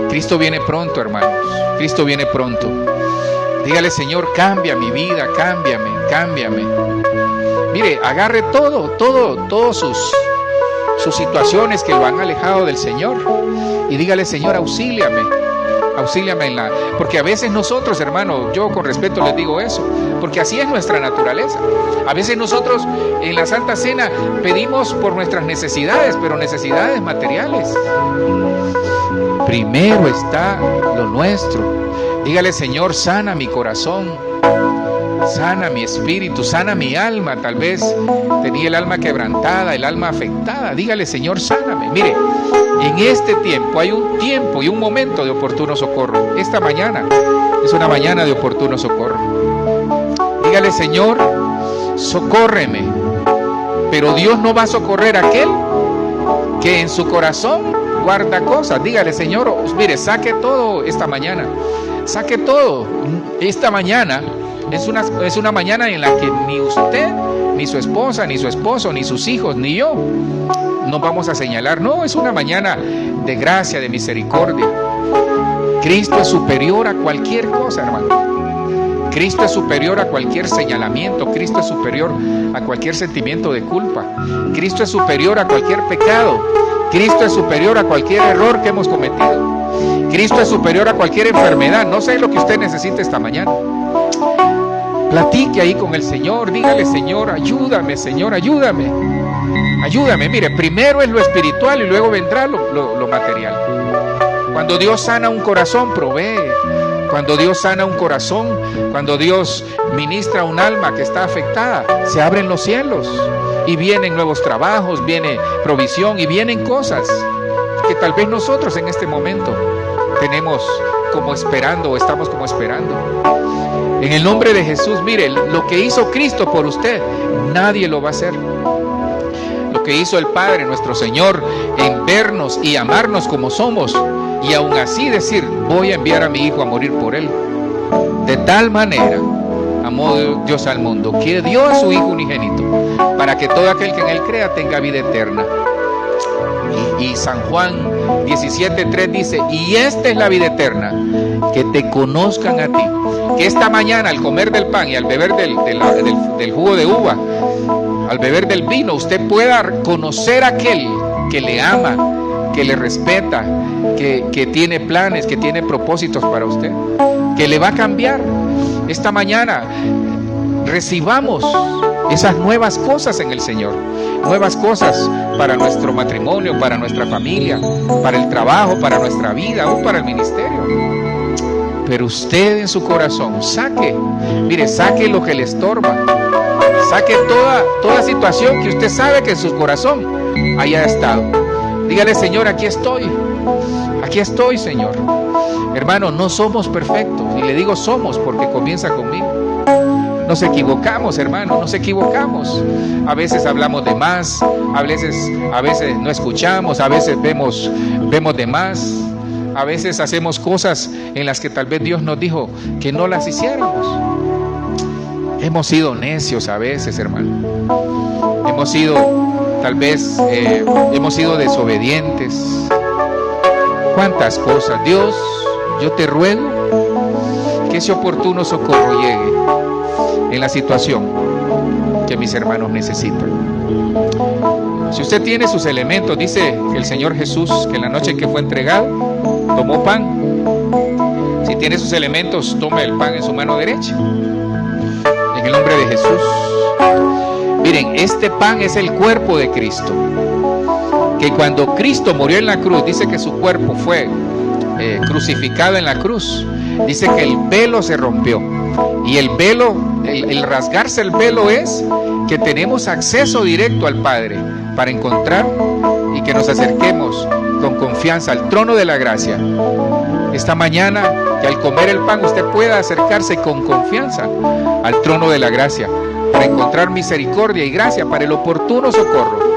Speaker 1: Cristo viene pronto, hermanos. Cristo viene pronto. Dígale, Señor, cambia mi vida, cámbiame. Mire, agarre todos sus situaciones que lo han alejado del Señor, y dígale, Señor, auxíliame porque a veces nosotros, hermano, yo con respeto les digo eso, porque así es nuestra naturaleza. A veces nosotros en la Santa Cena pedimos por nuestras necesidades, pero necesidades materiales. Primero está lo nuestro. Dígale, Señor, sana mi corazón, sana mi espíritu, sana mi alma. Tal vez tenía el alma quebrantada, el alma afectada. Dígale, Señor, sáname. Mire, en este tiempo hay un tiempo y un momento de oportuno socorro. Esta mañana es una mañana de oportuno socorro. Dígale, Señor, socórreme. Pero Dios no va a socorrer a aquel que en su corazón guarda cosas. Dígale, Señor, mire, saque todo esta mañana. Saque todo. Esta mañana es una mañana en la que ni usted, ni su esposa, ni su esposo, ni sus hijos, ni yo nos vamos a señalar. No, es una mañana de gracia, de misericordia. Cristo es superior a cualquier cosa, hermano. Cristo es superior a cualquier señalamiento. Cristo es superior a cualquier sentimiento de culpa. Cristo es superior a cualquier pecado. Cristo es superior a cualquier error que hemos cometido. Cristo es superior a cualquier enfermedad. No sé lo que usted necesita esta mañana, Platique ahí con el Señor, dígale: Señor, ayúdame, Señor, ayúdame. Ayúdame. Mire, primero es lo espiritual y luego vendrá lo material. Cuando Dios sana un corazón, provee. Cuando Dios sana un corazón, cuando Dios ministra un alma que está afectada, se abren los cielos y vienen nuevos trabajos, viene provisión y vienen cosas que tal vez nosotros en este momento tenemos como esperando o estamos como esperando. En el nombre de Jesús, mire, lo que hizo Cristo por usted, nadie lo va a hacer. Lo que hizo el Padre, nuestro Señor, en vernos y amarnos como somos, y aún así decir: voy a enviar a mi Hijo a morir por él. De tal manera amó Dios al mundo, que dio a su Hijo unigénito, para que todo aquel que en él crea tenga vida eterna. Y San Juan 17:3 dice: y esta es la vida eterna, que te conozcan a ti. Que esta mañana, al comer del pan y al beber del jugo de uva, al beber del vino, usted pueda conocer a aquel que le ama, que le respeta, que tiene planes, que tiene propósitos para usted, que le va a cambiar. Esta mañana recibamos esas nuevas cosas en el Señor, nuevas cosas para nuestro matrimonio, para nuestra familia, para el trabajo, para nuestra vida, aún para el ministerio. Pero usted en su corazón saque lo que le estorba, saque toda situación que usted sabe que en su corazón haya estado. Dígale: Señor, aquí estoy, Señor. Hermano, no somos perfectos, y le digo somos porque comienza conmigo. Nos equivocamos, hermano, nos equivocamos. A veces hablamos de más, a veces no escuchamos, a veces vemos de más, a veces hacemos cosas en las que tal vez Dios nos dijo que no las hiciéramos. Hemos sido necios a veces, hermano. Hemos sido desobedientes. ¿Cuántas cosas? Dios, yo te ruego que ese oportuno socorro llegue en la situación que mis hermanos necesitan. Si usted tiene sus elementos, dice el Señor Jesús que en la noche en que fue entregado, tomó pan. Si tiene sus elementos, tome el pan en su mano derecha. En el nombre de Jesús. Miren, este pan es el cuerpo de Cristo. Que cuando Cristo murió en la cruz, dice que su cuerpo fue crucificado en la cruz. Dice que el velo se rompió. Y el velo, el rasgarse el velo es que tenemos acceso directo al Padre para encontrar y que nos acerquemos con confianza al trono de la gracia. Esta mañana, que al comer el pan usted pueda acercarse con confianza al trono de la gracia para encontrar misericordia y gracia para el oportuno socorro.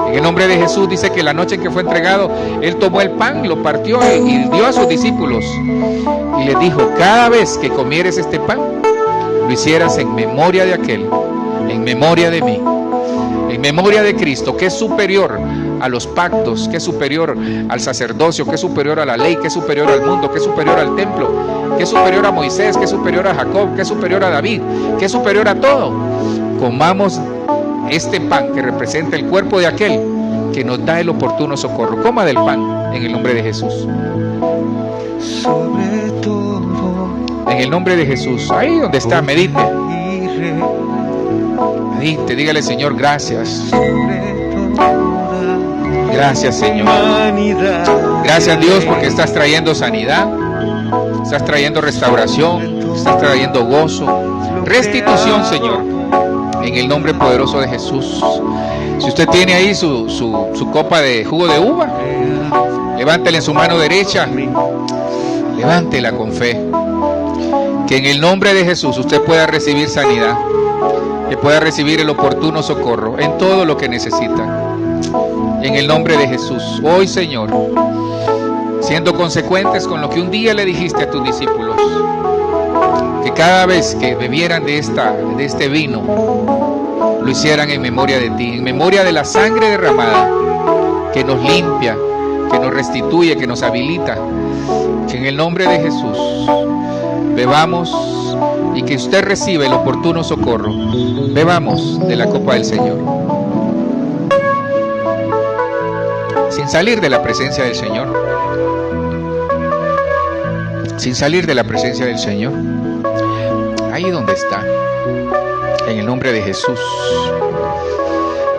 Speaker 1: En el nombre de Jesús dice que la noche en que fue entregado, Él tomó el pan, lo partió y dio a sus discípulos y les dijo: cada vez que comieres este pan, lo hicieras en memoria de aquel, en memoria de mí, en memoria de Cristo, que es superior a los pactos, que es superior al sacerdocio, que es superior a la ley, que es superior al mundo, que es superior al templo, que es superior a Moisés, que es superior a Jacob, que es superior a David, que es superior a todo. Comamos este pan que representa el cuerpo de aquel que nos da el oportuno socorro. Coma del pan en el nombre de Jesús.
Speaker 3: Sobre todo,
Speaker 1: en el nombre de Jesús. Ahí donde está, medite. Medite, dígale: Señor, gracias. Gracias, Señor. Gracias, Dios, porque estás trayendo sanidad, estás trayendo restauración, estás trayendo gozo, restitución, Señor, en el nombre poderoso de Jesús. Si usted tiene ahí su copa de jugo de uva, levántela en su mano derecha, levántela con fe. Que en el nombre de Jesús usted pueda recibir sanidad, que pueda recibir el oportuno socorro en todo lo que necesita. En el nombre de Jesús, hoy, Señor, siendo consecuentes con lo que un día le dijiste a tus discípulos, que cada vez que bebieran de este vino, lo hicieran en memoria de ti, en memoria de la sangre derramada, que nos limpia, que nos restituye, que nos habilita. Que en el nombre de Jesús bebamos y que usted reciba el oportuno socorro. Bebamos de la copa del Señor, sin salir de la presencia del Señor, sin salir de la presencia del Señor. ahí donde está, en el nombre de Jesús,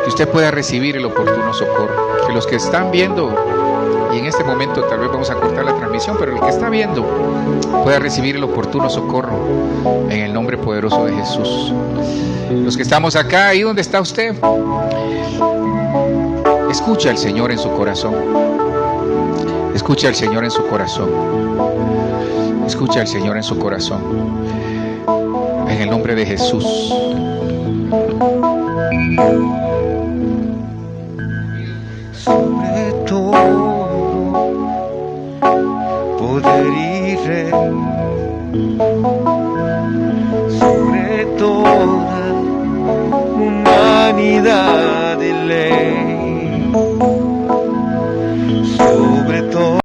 Speaker 1: que usted pueda recibir el oportuno socorro. Que los que están viendo, y en este momento tal vez vamos a cortar la transmisión, pero el que está viendo pueda recibir el oportuno socorro en el nombre poderoso de Jesús. Los que estamos acá, ahí donde está usted, escucha al Señor en su corazón. Escucha al Señor en su corazón. Escucha al Señor en su corazón. En el nombre de Jesús.
Speaker 3: Sobre todo poder y rey, sobre toda humanidad.